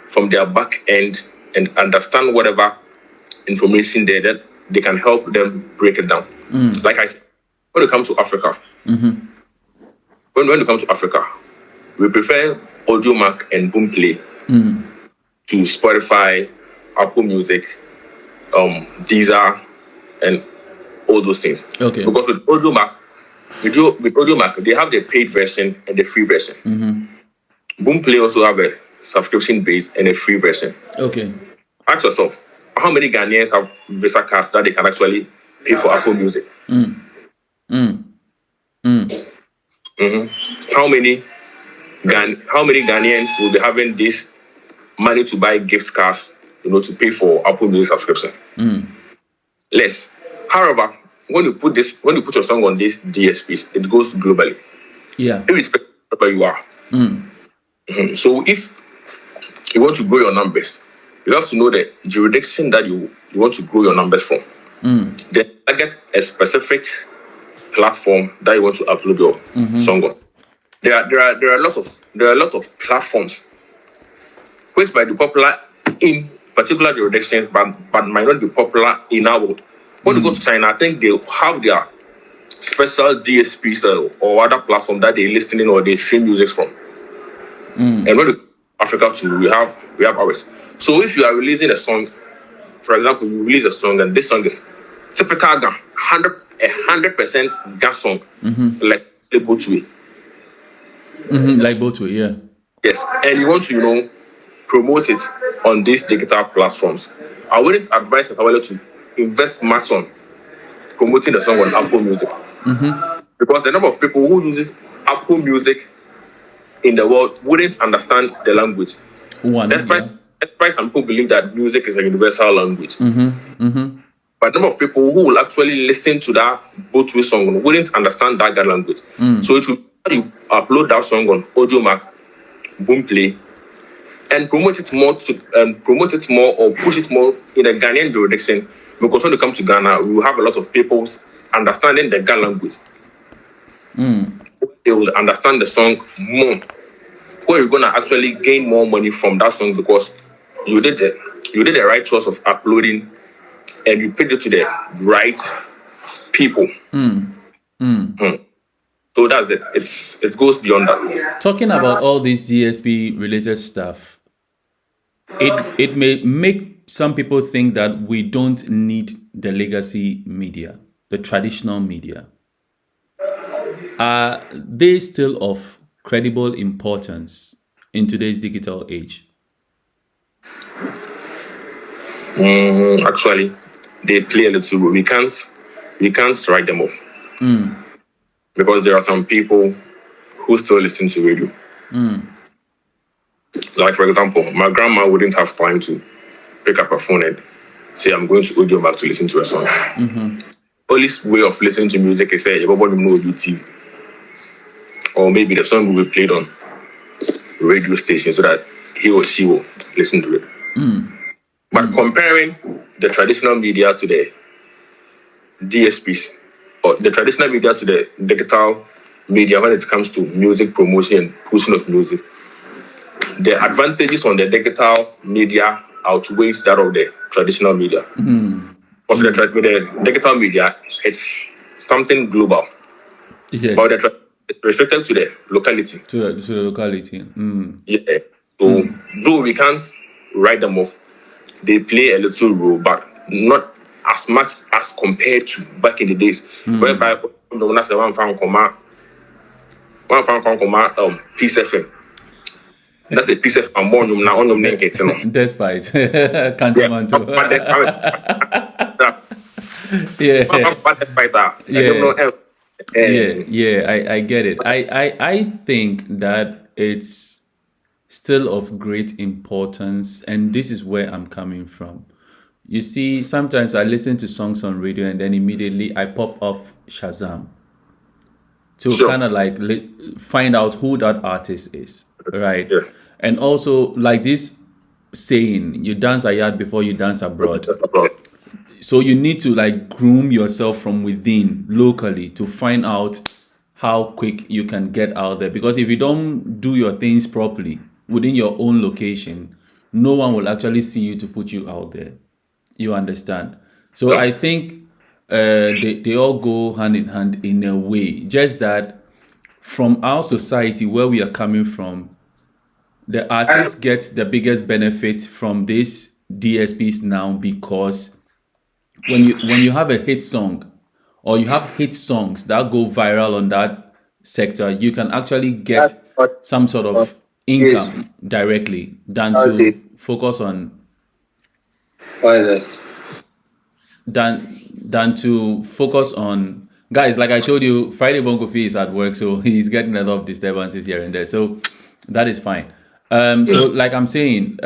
from their back end and understand whatever information that they can help them break it down. Like I said, when it comes to Africa, when it comes to Africa, we prefer Audiomack and Boomplay to Spotify, Apple Music, Deezer, and all those things. Okay. Because with Audiomack, they have the paid version and the free version. Boomplay also have a subscription base and a free version. Okay. Ask yourself, how many Ghanaians have Visa cards that they can actually pay for Apple Music? How many Ghanaians will be having this money to buy gift cards, to pay for Apple Music subscription? Less. However, when you put your song on these DSPs, it goes globally. Yeah. Irrespective of where you are. So if you want to grow your numbers, you have to know the jurisdiction that you want to grow your numbers from. Then target a specific platform that you want to upload your song on. There are a lot of platforms which might be popular in particular jurisdictions, but might not be popular in our world. When you go to China, I think they have special DSPs or other platform that they listening or they stream music from. And when we Africa too, we have ours. So if you are releasing a song, for example, you release a song and this song is typical Ga, 100% Ga song, like both way. Like both way, yeah. Yes, and you want to promote it on these digital platforms. I wouldn't advise if I wanted to invest much on promoting the song on Apple Music, because the number of people who uses Apple Music in the world wouldn't understand the language. Despite some people believe that music is a universal language. But the number of people who will actually listen to that both way song wouldn't understand that language. So it will you upload that song on AudioMac, Boomplay, and promote it more or push it more in a Ghanaian jurisdiction. Because when you come to Ghana, we will have a lot of people understanding the Ghana language. They will understand the song more. Where you're gonna actually gain more money from that song because you did the right choice of uploading and you paid it to the right people. So that's it. It goes beyond that. Talking about all this DSP related stuff, it may make some people think that we don't need the legacy media, the traditional media. Are they still of credible importance in today's digital age? Actually, they play a little role. We can't write them off. Because there are some people who still listen to radio. Like, for example, my grandma wouldn't have time to pick up her phone and say, I'm going to AudioMac to listen to a song. Only way of listening to music is say, everybody knows YouTube. Or maybe the song will be played on radio station so that he or she will listen to it. But comparing the traditional media to the DSPs, or the traditional media to the digital media when it comes to music promotion and pushing of music, the advantages on the digital media outweighs that of the traditional media. Because the digital media, it's something global. Yes. But it's restricted to the locality. To the locality. Yeah. So though we can't write them off, they play a little role, but not as much as compared to back in the days. Whereby one fan come Peace FM. That's a Peace FM more now on them getting. Despite Cantamanto. Yeah. I get it. I think that it's still of great importance, and this is where I'm coming from. You see, sometimes I listen to songs on radio and then immediately I pop off Shazam to kind of like find out who that artist is, right? Yeah. And also, like this saying, you dance abroad before you dance abroad. So you need to like groom yourself from within locally to find out how quick you can get out there. Because if you don't do your things properly within your own location, no one will actually see you to put you out there. You understand? So I think they all go hand in hand in a way. Just that from our society where we are coming from, the artist gets the biggest benefit from these DSPs now, because when you have a hit song or you have hit songs that go viral on that sector, you can actually get some sort of income directly than to focus on than to focus on guys. Like I showed you, Friday Kofi is at work, so he's getting a lot of disturbances here and there, so that is fine. So like I'm saying,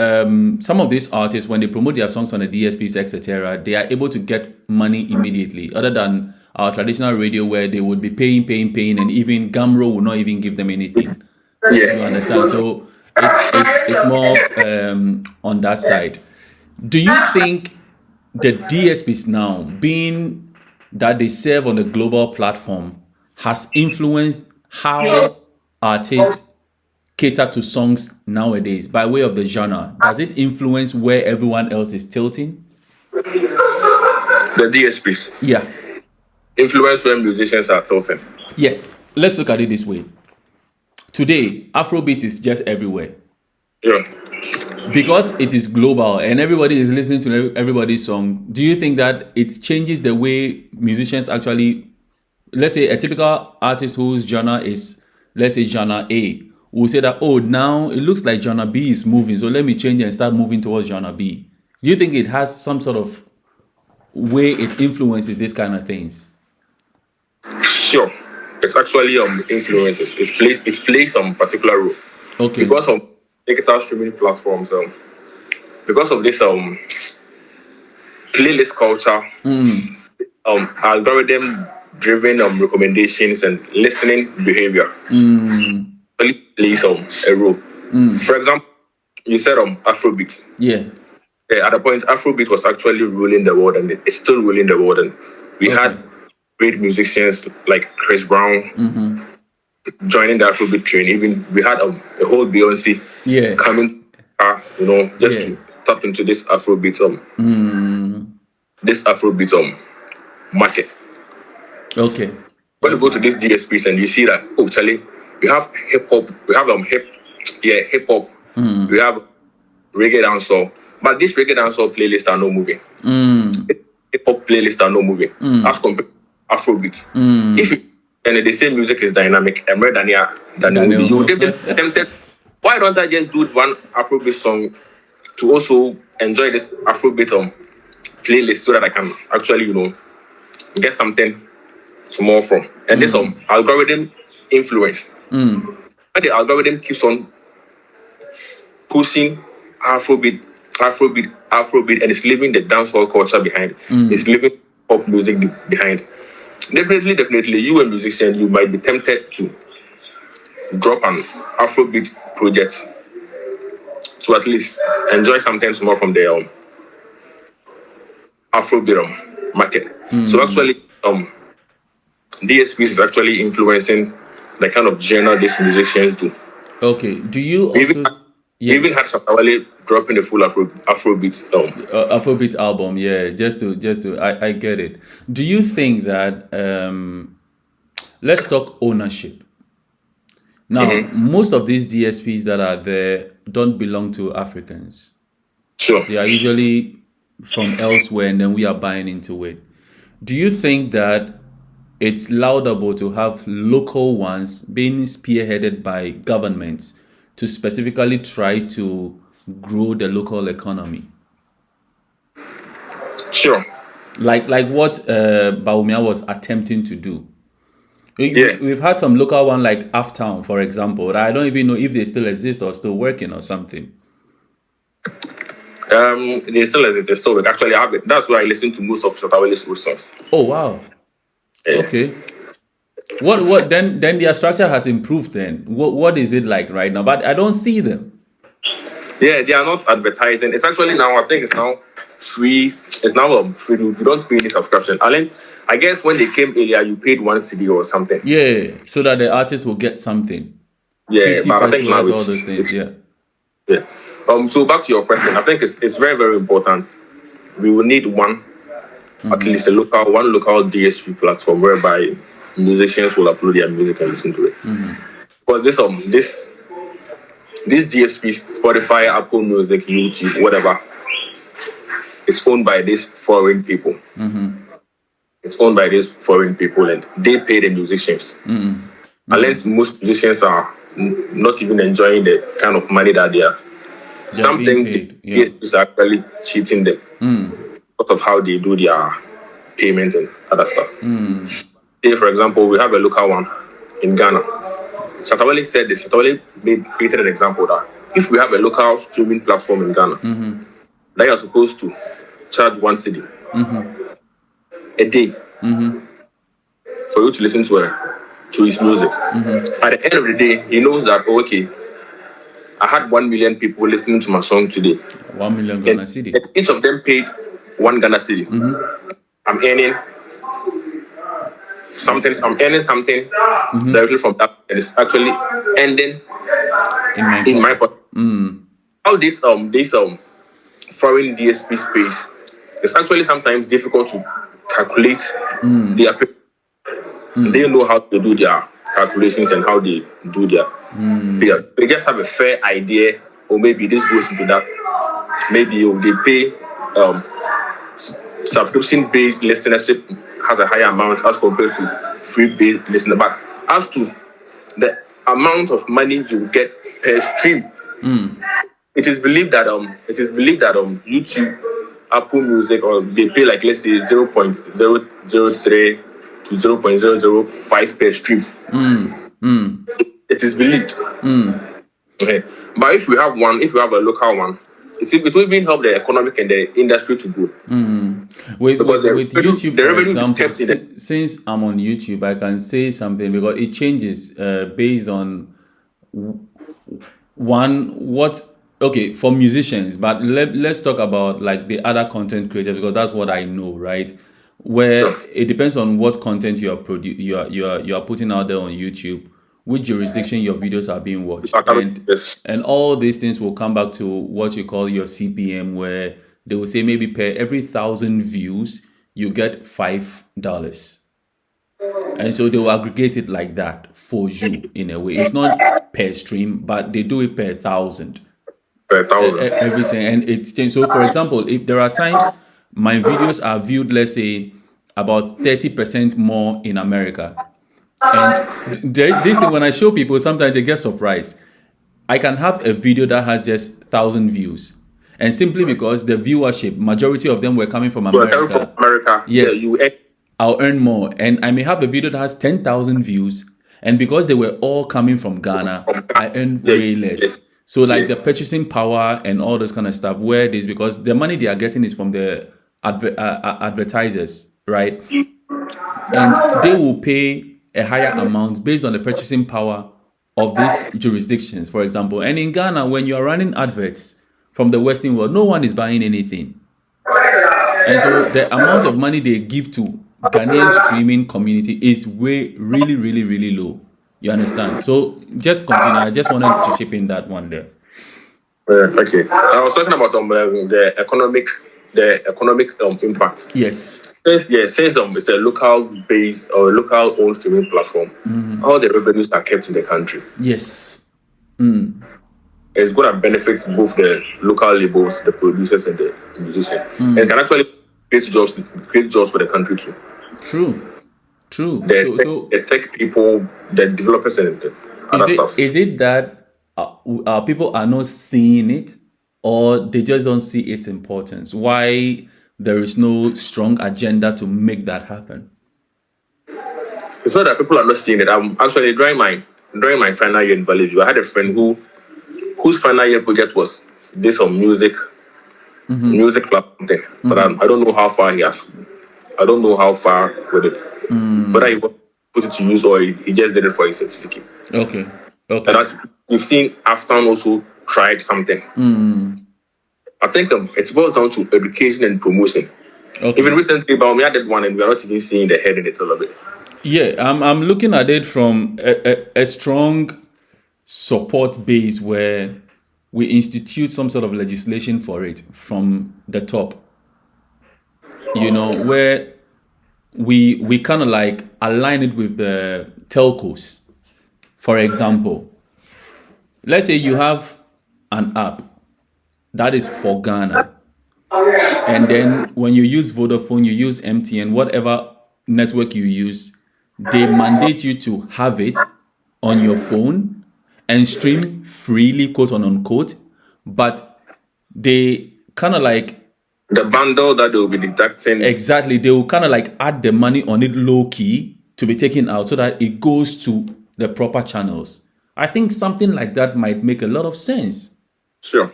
some of these artists, when they promote their songs on the DSPs, etc., they are able to get money immediately, other than our traditional radio where they would be paying, and even Gamro will not even give them anything. You understand? So it's more on that side. Do you think the DSPs now, being that they serve on a global platform, has influenced how artists cater to songs nowadays by way of the genre? Does it influence where everyone else is tilting? The DSPs. Yeah. influence where musicians are tilting. Yes, let's look at it this way. Today, Afrobeat is just everywhere. Yeah. Because it is global and everybody is listening to everybody's song, do you think that it changes the way musicians actually, let's say a typical artist whose genre is, let's say genre A, will say that, oh, now it looks like genre B is moving, so let me change it and start moving towards genre B. Do you think it has some sort of way it influences these kind of things? Sure. It's actually influences. It plays some particular role. Okay. Because of digital streaming platforms, because of this playlist culture, algorithm driven recommendations and listening behavior really plays a role. For example, you said Afrobeat. Yeah. At a point, Afrobeat was actually ruling the world, and it's still ruling the world. And we had great musicians like Chris Brown joining the Afrobeat train. Even we had a whole Beyonce coming, just to tap into this Afrobeat market. Okay. When you go to these DSPs and you see that, oh, Charlie, we have hip hop, we have hip hop, we have reggae dancehall, but these reggae dancehall playlists are not moving. Hip hop playlists are not moving as compared to Afrobeat. If you, and they say music is dynamic, and more than you would be tempted. Why don't I just do one Afrobeat song to also enjoy this Afrobeat playlist so that I can actually, get something more from. And this algorithm influence. And the algorithm keeps on pushing Afrobeat, and it's leaving the dancehall culture behind. It's leaving pop music behind. Definitely, you a musician, you might be tempted to drop an Afrobeat project to at least enjoy something more from the Afrobeat market. So actually, DSPs is actually influencing the kind of genre these musicians do. Okay. Do you also? We even had Shatawale dropping the full Afrobeat Afrobeat album, yeah. Just to, I get it. Do you think that let's talk ownership? Now, most of these DSPs that are there don't belong to Africans. Sure. They are usually from elsewhere, and then we are buying into it. Do you think that it's laudable to have local ones being spearheaded by governments to specifically try to grow the local economy? Sure. Like what Baumia was attempting to do. Yeah. We've had some local one like Aftown, for example. I don't even know if they still exist or still working or something. They still exist. They still work. Actually, I have it. That's why I listen to most of Shatawale's songs. Oh wow. Yeah. Okay. What then their structure has improved then. What is it like right now? But I don't see them. Yeah, they are not advertising. It's actually now, I think it's now free. It's now free. You don't pay any subscription. I guess when they came earlier, you paid 1 CD or something. Yeah, so that the artist will get something. Yeah, but I think now all those things. Yeah. So back to your question, I think it's very, very important. We will need at least a local DSP platform whereby musicians will upload their music and listen to it. Because this DSP, Spotify, Apple Music, YouTube, whatever, it's owned by these foreign people. It's owned by these foreign people, and they pay the musicians. Unless most musicians are not even enjoying the kind of money that they are. Something the DSPs are actually cheating them because of how they do their payments and other stuff. Say, for example, we have a local one in Ghana. Shatawale said this. Shatawale created an example that if we have a local streaming platform in Ghana, that you are supposed to charge 1 cedi a day for you to listen to his music. At the end of the day, he knows that, okay, I had 1 million people listening to my song today. 1 million Ghana cedi. Each of them paid 1 Ghana cedi. I'm earning something. Directly from that, and it's actually ending in my pocket. How this foreign DSP space, it's actually sometimes difficult to calculate their They know how to do their calculations and how they do their. They just have a fair idea, or maybe this goes into that. Maybe they pay subscription-based listenership has a higher amount as compared to free-based listener. But as to the amount of money you get per stream, it is believed that YouTube, Apple Music, or they pay like, let's say, 0.003 to 0.005 per stream. It is believed. Okay. But if we have a local one, it will even help the economic and the industry to grow. With YouTube, the for revenue example, kept in it. since I'm on YouTube, I can say something because it changes based on for musicians, but let's talk about like the other content creators, because that's what I know, right? Where it depends on what content you are putting out there on YouTube, which jurisdiction your videos are being watched, and all these things will come back to what you call your CPM, where they will say maybe per every 1,000 views you get $5, and so they will aggregate it like that for you in a way. It's not per stream, but they do it per 1,000. Per 1,000. Everything, and it's changed. So, for example, if there are times my videos are viewed, let's say, about 30% more in America, and this thing, when I show people, sometimes they get surprised. I can have a video that has just 1,000 views, and simply because the viewership, majority of them were coming from America. Yes, yeah, I'll earn more. And I may have a video that has 10,000 views, and because they were all coming from Ghana, I earn way less. So like the purchasing power and all those kind of stuff, where it is, because the money they are getting is from the advertisers, right? And they will pay a higher amount based on the purchasing power of these jurisdictions, for example. And in Ghana, when you are running adverts from the Western world, no one is buying anything. And so the amount of money they give to Ghanaian streaming community is really, really, really low. You understand? So just continue. I just wanted to chip in that one there. Okay. I was talking about the economic impact. Yes. Since it's a local based or local owned streaming platform, all the revenues are kept in the country. Yes. It's going to benefit both the local labels, the producers, and the musicians. And it can actually create jobs for the country too. True. The tech people, the developers, and the other stuff. Is it that people are not seeing it, or they just don't see its importance? Why there is no strong agenda to make that happen? It's not that people are not seeing it. I'm actually during my final year in Valley View, I had a friend whose final year project was this on music platform thing. But I don't know how far he has. I don't know how far with it. Whether he put it to use or he just did it for his certificate. Okay. And as we've seen, Afton also tried something. I think it boils down to education and promotion. Okay. Even recently, Baumia added one, and we are not even seeing the head in it a little bit. Yeah, I'm looking at it from a strong support base where we institute some sort of legislation for it from the top. You know, where we kind of like align it with the telcos. For example, let's say you have an app that is for Ghana, and then when you use Vodafone, you use MTN, whatever network you use, they mandate you to have it on your phone and stream freely, quote unquote, but they kind of like the bundle that they will be deducting. Exactly. They will kind of like add the money on it low key to be taken out so that it goes to the proper channels. I think something like that might make a lot of sense. Sure.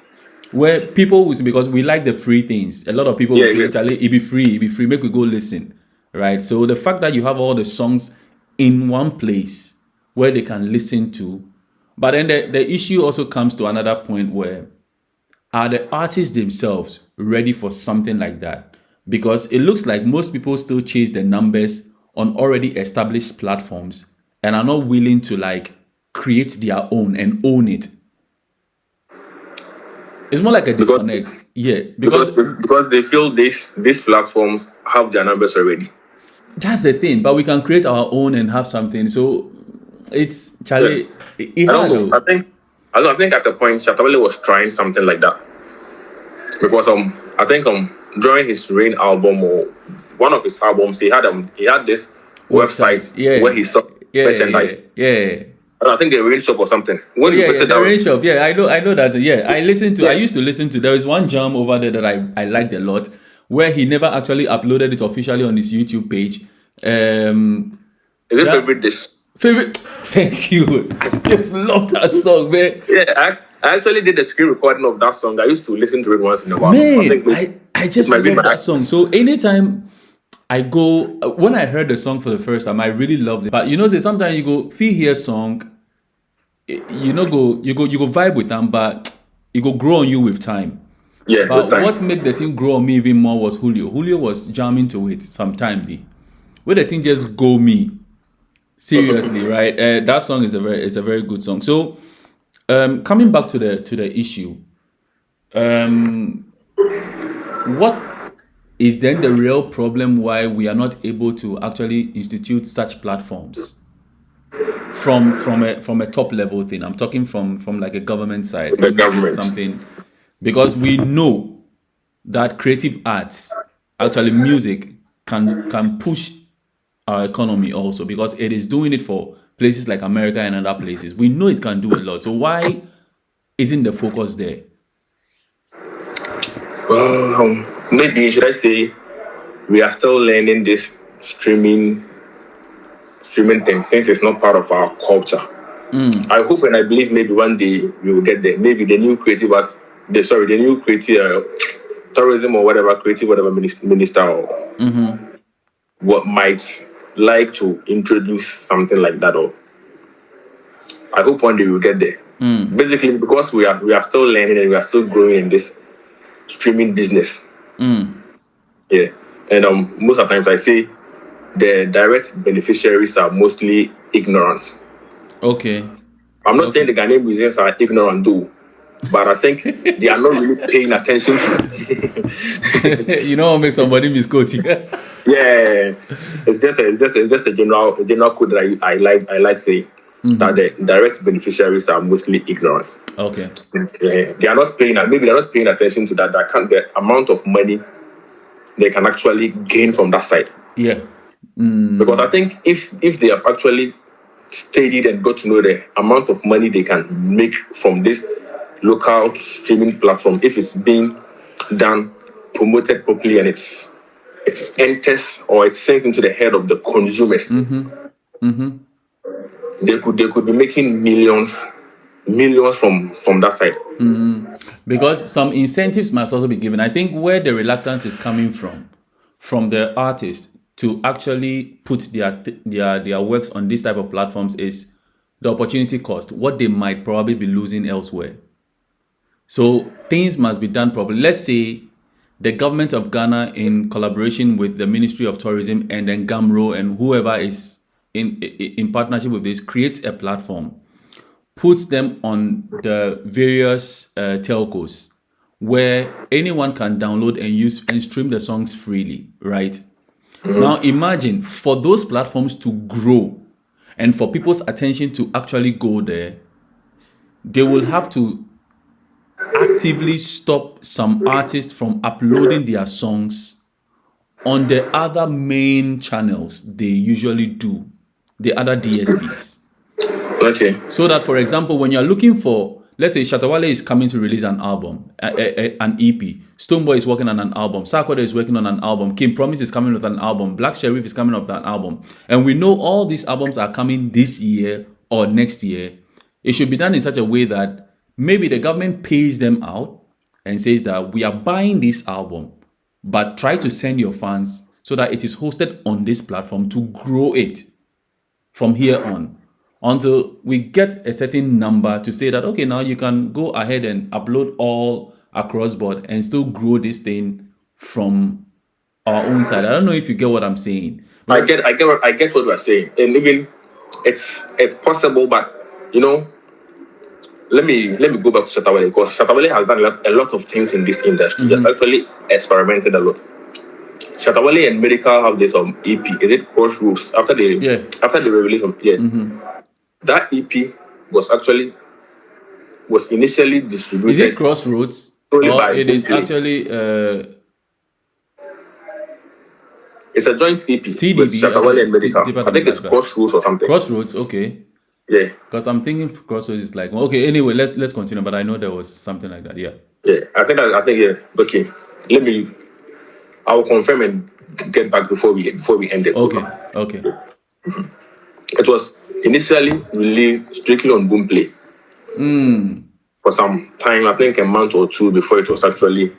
Where people will, because we like the free things. A lot of people will say, Charlie, it be free, make we go listen. Right? So the fact that you have all the songs in one place where they can listen to. But then the issue also comes to another point where, are the artists themselves ready for something like that? Because it looks like most people still chase the numbers on already established platforms and are not willing to like create their own and own it. It's more like a disconnect. Because they feel these platforms have their numbers already. That's the thing. But we can create our own and have something. So it's Yeah. Charlie. It I don't hard know. though. I think at the point Shatabale was trying something like that because I think during his Rain album or one of his albums he had this Website. website Yeah. where he sold merchandise. Yeah. I think the Rain shop or something. Oh When you yeah, visit the that range website, shop. Yeah, I know that. Yeah, I listened to. I yeah, used to listen to. There was one jam over there that I liked a lot, where he never actually uploaded it officially on his YouTube page. is it That favorite dish? favorite. Thank you. Just love that song, man. Yeah, I actually did a screen recording of that song. I used to listen to it once in a while. I Man, think I it just might be my love that song. accent. So anytime I go, when I heard the song for the first time, I really loved it. But you know, say sometimes you go feel hear song, you know, you go vibe with them, but it go grow on you with time. Yeah, with But what time. made the thing grow on me even more was Julio. Julio was jamming to it sometime. Where the thing just go me seriously, right? That song is a very good song. So coming back to the issue, what is then the real problem why we are not able to actually institute such platforms from a top level thing? I'm talking from like a government side, The maybe government. something, because we know that creative arts, actually music, can push our economy also, because it is doing it for places like America and other places. We know it can do a lot. So why isn't the focus there? Well, maybe should I say we are still learning this streaming thing since it's not part of our culture. I hope and I believe maybe one day we will get there. Maybe the new creative arts, the new creative tourism or whatever creative whatever minister or what might like to introduce something like that. Or I hope one day we will get there. Basically, because we are still learning and we are still growing in this streaming business. Yeah, and most of the times I say the direct beneficiaries are mostly ignorant. Okay. I'm not saying the Ghanaian musicians are ignorant, though, but I think they are not really paying attention to. You know what makes somebody misquote you? Yeah, it's just a general code that I like saying that the direct beneficiaries are mostly ignorant. Okay. They are not paying. Maybe they're not paying attention to that. That can't the amount of money they can actually gain from that side. Yeah. Because I think if they have actually studied and got to know the amount of money they can make from this local streaming platform, if it's being done, promoted properly, and it enters or it sinks into the head of the consumers, they could be making millions from that side. Because some incentives must also be given. I think where the reluctance is coming from the artist to actually put their works on this type of platforms, is the opportunity cost, what they might probably be losing elsewhere. So things must be done properly. Let's say the government of Ghana, in collaboration with the Ministry of Tourism and then Gamro and whoever is in partnership with this, creates a platform, puts them on the various telcos, where anyone can download and use and stream the songs freely, right? Now imagine for those platforms to grow and for people's attention to actually go there, they will have to actively stop some artists from uploading their songs on the other main channels they usually do, the other DSPs. Okay. So that, for example, when you're looking for, let's say Shatawale is coming to release an album, an EP, Stoneboy is working on an album, Sarkodie is working on an album, Kim Promise is coming with an album, Black Sheriff is coming with an album, and we know all these albums are coming this year or next year. It should be done in such a way that maybe the government pays them out and says that we are buying this album, but try to send your fans so that it is hosted on this platform to grow it from here on, until we get a certain number to say that, okay, now you can go ahead and upload all across board and still grow this thing from our own side. I don't know if you get what I'm saying. I get what we're saying, and even it's possible, but you know, let me go back to Shatawale, because Shatawale has done a lot of things in this industry. He's actually experimented a lot. Shatawale and Medical have this EP. Is it Crossroads? After the release of that EP was initially distributed. Is it Crossroads? Only Or by it is Boomplay. actually It's a joint EP TDB, with Shatawale and Medical. Deeper I think it's Than That. Crossroads or something. Crossroads, okay. Yeah. Because I'm thinking Crossroads is like, okay, anyway, let's continue. But I know there was something like that, yeah. Yeah. I think yeah. Okay. I will confirm and get back before we end it. Okay. It was initially released strictly on Boomplay for some time, I think a month or two before it was actually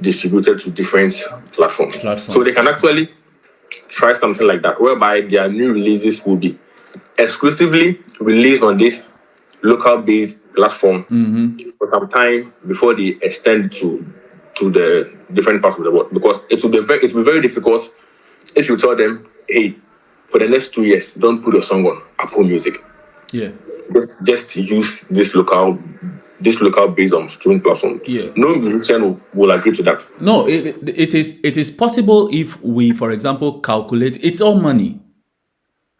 distributed to different platforms. So they can actually try something like that, whereby their new releases will be exclusively released on this local-based platform for some time before they extend to the different parts of the world. Because it will be very difficult if you tell them, hey, for the next 2 years, don't put your song on Apple Music. Yeah. Just use this local based on streaming platform. Yeah. No musician will agree to that. No, it is possible if we, for example, calculate. It's all money.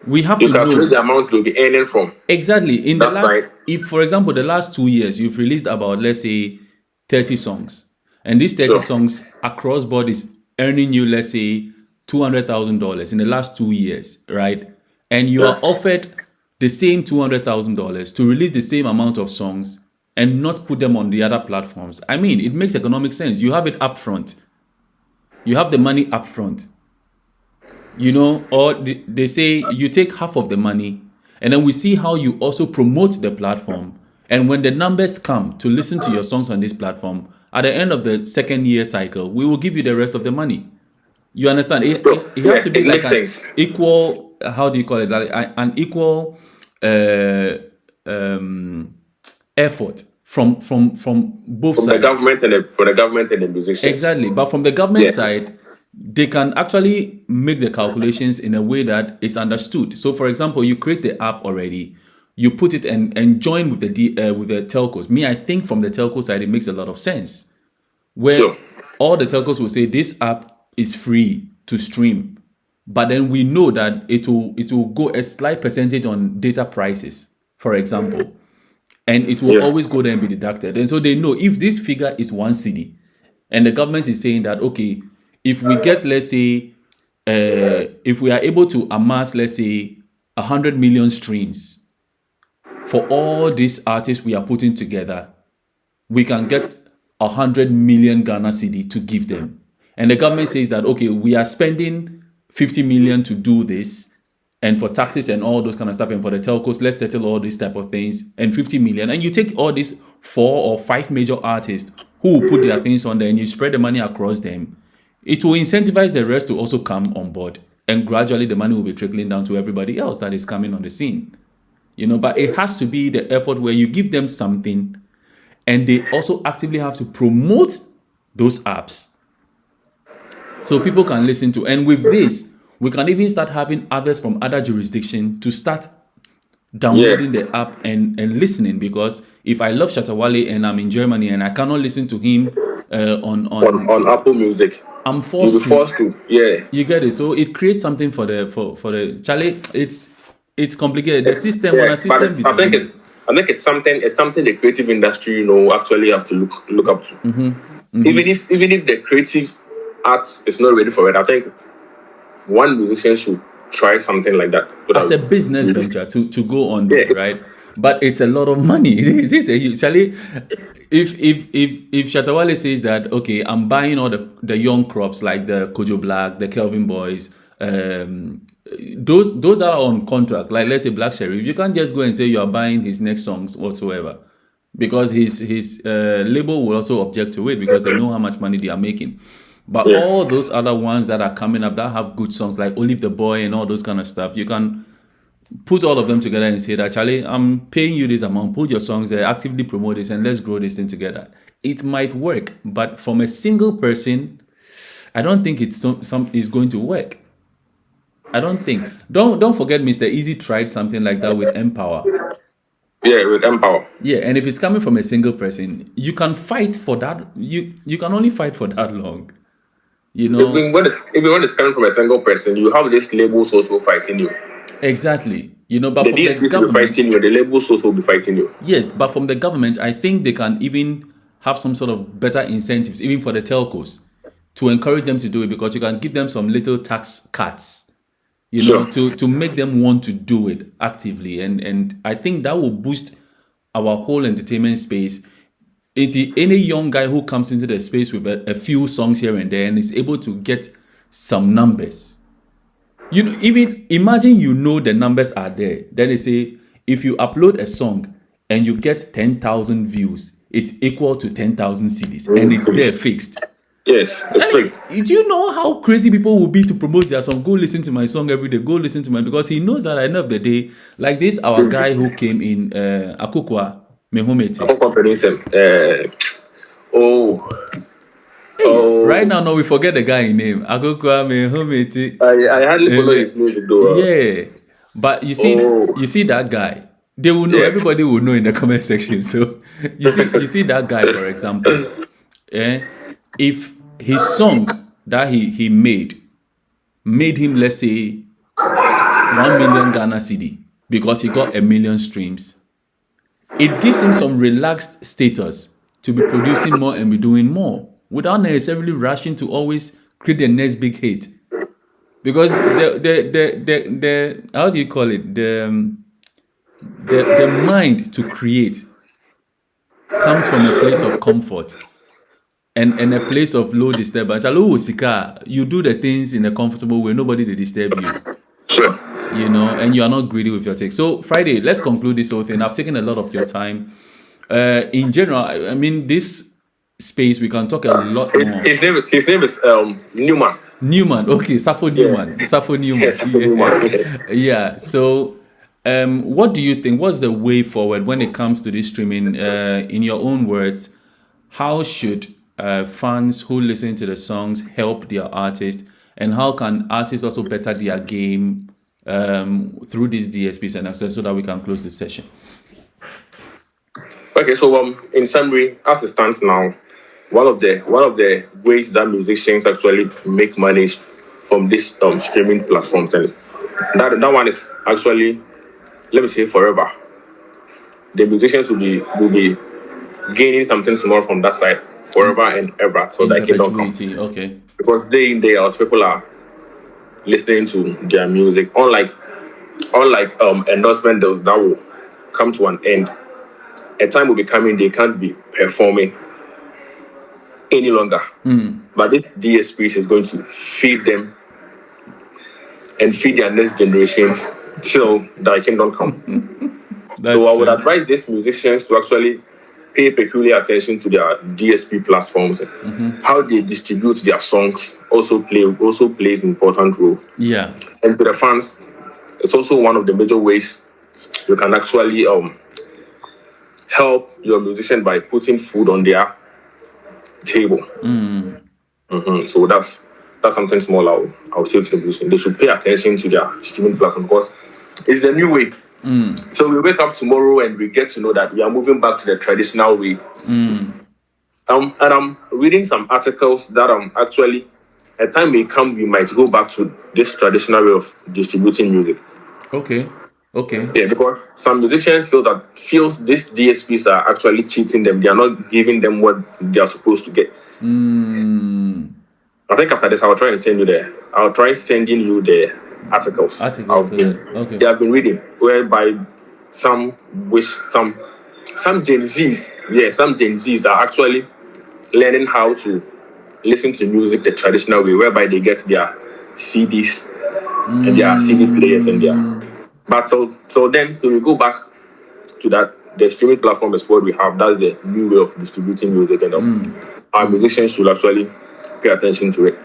We have to calculate the amount they'll be earning from. Exactly. In the last, if for example, the last 2 years, you've released about, let's say, 30 songs, and these 30 songs across board is earning you, let's say, $200,000 in the last 2 years, right? And you are offered the same $200,000 to release the same amount of songs and not put them on the other platforms. I mean, it makes economic sense. You have it up front. You have the money up front. You know, or they say you take half of the money and then we see how you also promote the platform. And when the numbers come to listen to your songs on this platform, at the end of the second year cycle, we will give you the rest of the money. You understand? It has to be like an equal, how do you call it? Like an equal effort from both sides. For the government and the musicians. Exactly. But from the government side, they can actually make the calculations in a way that is understood. So, for example, you create the app already, you put it and join with the telcos. I think from the telco side, it makes a lot of sense. Where all the telcos will say this app is free to stream, but then we know that it will go a slight percentage on data prices, for example, and it will always go there and be deducted. And so they know if this figure is 1 cedi, and the government is saying that, okay, if we get, let's say, if we are able to amass, let's say, 100 million streams for all these artists we are putting together, we can get 100 million Ghana cedi to give them. And the government says that, okay, we are spending 50 million to do this, and for taxes and all those kind of stuff, and for the telcos, let's settle all these type of things, and 50 million. And you take all these 4 or 5 major artists who will put their things on there, and you spread the money across them. It will incentivize the rest to also come on board, and gradually the money will be trickling down to everybody else that is coming on the scene. You know, but it has to be the effort where you give them something, and they also actively have to promote those apps so people can listen to. And with this, we can even start having others from other jurisdictions to start downloading the app and listening. Because if I love Shatawale and I'm in Germany and I cannot listen to him on Apple Music, I'm forced to. Yeah, you get it. So it creates something for the Charlie. It's complicated. The system on a system is. I think it's something the creative industry, actually have to look up to. Even if the creative arts is not ready for it, I think one musician should try something like that. As a business venture to go on there, right? But it's a lot of money. Charlie, if Shatawale says that, okay, I'm buying all the young crops like the Kojo Black, the Kelvin Boys, those are on contract. Like let's say Black Sheriff, you can't just go and say you are buying his next songs whatsoever, because his label will also object to it because they know how much money they are making. But all those other ones that are coming up that have good songs like Olive the Boy and all those kind of stuff, you can put all of them together and say that, Charlie, I'm paying you this amount, put your songs there, actively promote this, and let's grow this thing together. It might work, but from a single person, I don't think it's going to work. I don't think. Don't forget, Mr. Easy tried something like that with Empower. Yeah, with Empower. Yeah, and if it's coming from a single person, you can fight for that. You can only fight for that long. You know, even when it's coming from a single person, you have these labels also fighting you. exactly. You know, but The from the DSPs will be government, fighting you. The labels also will be fighting you. yes, but from the government, I think they can even have some sort of better incentives, even for the telcos, to encourage them to do it, because you can give them some little tax cuts, you know, Sure. to make them want to do it actively. And I think that will boost our whole entertainment space. Any young guy who comes into the space with a few songs here and there and is able to get some numbers. You know, even imagine, you know, the numbers are there. Then they say if you upload a song and you get 10,000 views, it's equal to 10,000 CDs, and it's there fixed. Yes, it's Charlie, fixed. do you know how crazy people will be to promote their song? Go listen to my song every day. Go listen to because he knows that at the end of the day, like this, our guy who came in, Akukwa Mehomete. Oh, Hey, right now, no, we forget the guy name. Akukwa Mehomete. I hardly follow his music though. Yeah, but Oh, you see that guy. They will know. yeah. Everybody will know in the comment section. So you see that guy, for example. If his song that he made him, let's say, 1 million Ghana CD because he got 1 million streams, it gives him some relaxed status to be producing more and be doing more without necessarily rushing to always create the next big hit. Because the how do you call it, the mind to create comes from a place of comfort and a place of low disturbance. Hello, Sika, you do the things in a comfortable way. Nobody they disturb you. Sure. You know, and you are not greedy with your take. So Friday, let's conclude this whole thing. I've taken a lot of your time. In general, I mean, this space we can talk a lot more. His name is Newman. Newman, okay, Safo Newman, Safo Newman. Yes, Newman. Yeah. So, what do you think? What's the way forward when it comes to this streaming? In your own words, how should fans who listen to the songs help their artists, and how can artists also better their game through these DSPs and access, so that we can close the session? Okay, so in summary, as it stands now, one of the ways that musicians actually make money from these streaming platforms, and that one is actually, let me say, forever. The musicians will be gaining something small from that side forever and ever, so that kingdom comes. Okay. Because day in day out, people are listening to their music. Unlike endorsement deals that will come to an end. A time will be coming, they can't be performing any longer. But this DSP is going to feed them and feed their next generation till the kingdom come. So I would advise these musicians to actually pay peculiar attention to their DSP platforms. How they distribute their songs also plays an important role. Yeah. And to the fans, it's also one of the major ways you can actually help your musician by putting food on their table. So that's something small I'll say to the musician. They should pay attention to their streaming platform, because it's the new way. So we wake up tomorrow and we get to know that we are moving back to the traditional way. And I'm reading some articles that actually, a time may come we might go back to this traditional way of distributing music. Okay. Yeah, because some musicians feel these DSPs are actually cheating them. They are not giving them what they are supposed to get. I think after this, I'll try sending you the articles. They have been reading, whereby some Gen Zs are actually learning how to listen to music the traditional way, whereby they get their CDs and their CD players and their. But so we go back to that. The streaming platform is what we have. That's the new way of distributing music, and our musicians should actually pay attention to it,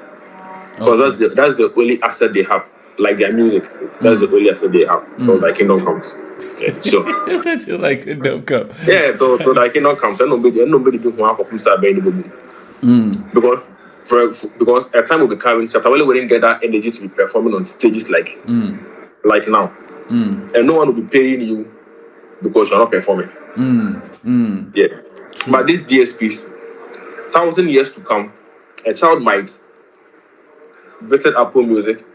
because that's the only asset they have. Like their music, that's the only asset they have. So that kingdom comes. Yeah, sure. It's like kingdom come. Yeah, so that kingdom comes. And nobody do want to start anybody. Because a time will be coming, Shatawale wouldn't get that energy to be performing on stages like now. And no one will be paying you because you're not performing. Yeah. But these DSPs, 1,000 years to come, a child might visit Apple Music,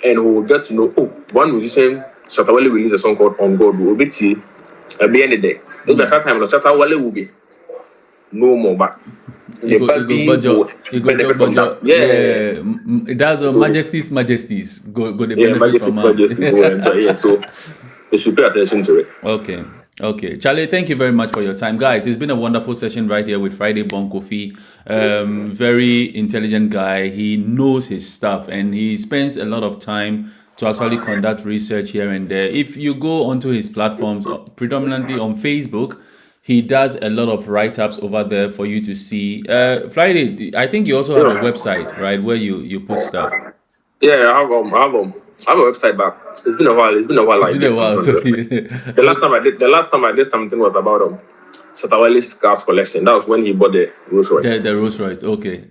and we will get to know, one musician, Shatawale released a song called On God. We will be tea at the end of the day. If by that time, Shatawale will be no more back. The baby will benefit from that. That's what majesties go the Yeah, benefit from majesties will enjoy. Yeah, so they should pay attention to it. Okay, Charlie, thank you very much for your time, guys. It's been a wonderful session right here with Friday Bon Kofi. Very intelligent guy. He knows his stuff, and he spends a lot of time to actually conduct research here and there. If you go onto his platforms, predominantly on Facebook, he does a lot of write-ups over there for you to see. Friday, I think you also have a website, right, where you put stuff. Yeah, I have a website back. It's been a while. It's been a while. So the last time I did something was about Shatawale's cars collection. That was when he bought the Rolls Royce. The Rolls Royce. Okay.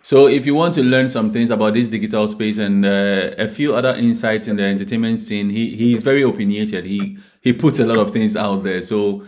So if you want to learn some things about this digital space and a few other insights in the entertainment scene, he's very opinionated. He puts a lot of things out there. So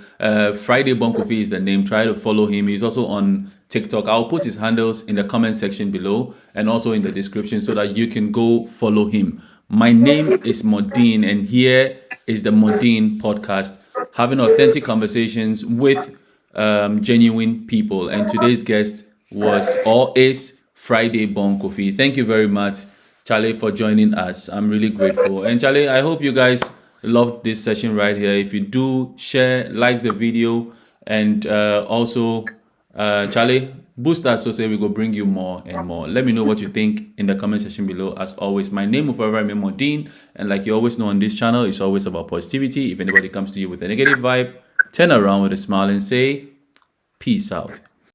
Friday Bon Kofi is the name. Try to follow him. He's also on TikTok. I'll put his handles in the comment section below and also in the description so that you can go follow him. My name is Mordin, and here is the Mordin podcast, having authentic conversations with genuine people. And today's guest is Friday Bon Kofi. Thank you very much, Charlie, for joining us. I'm really grateful. And Charlie, I hope you guys loved this session right here. If you do, share, like the video, and also, Charlie, boost us so say we go bring you more and more. Let me know what you think in the comment section below. As always, my name will forever remain Mordin, and like you always know on this channel, it's always about positivity. If anybody comes to you with a negative vibe, turn around with a smile and say, peace out.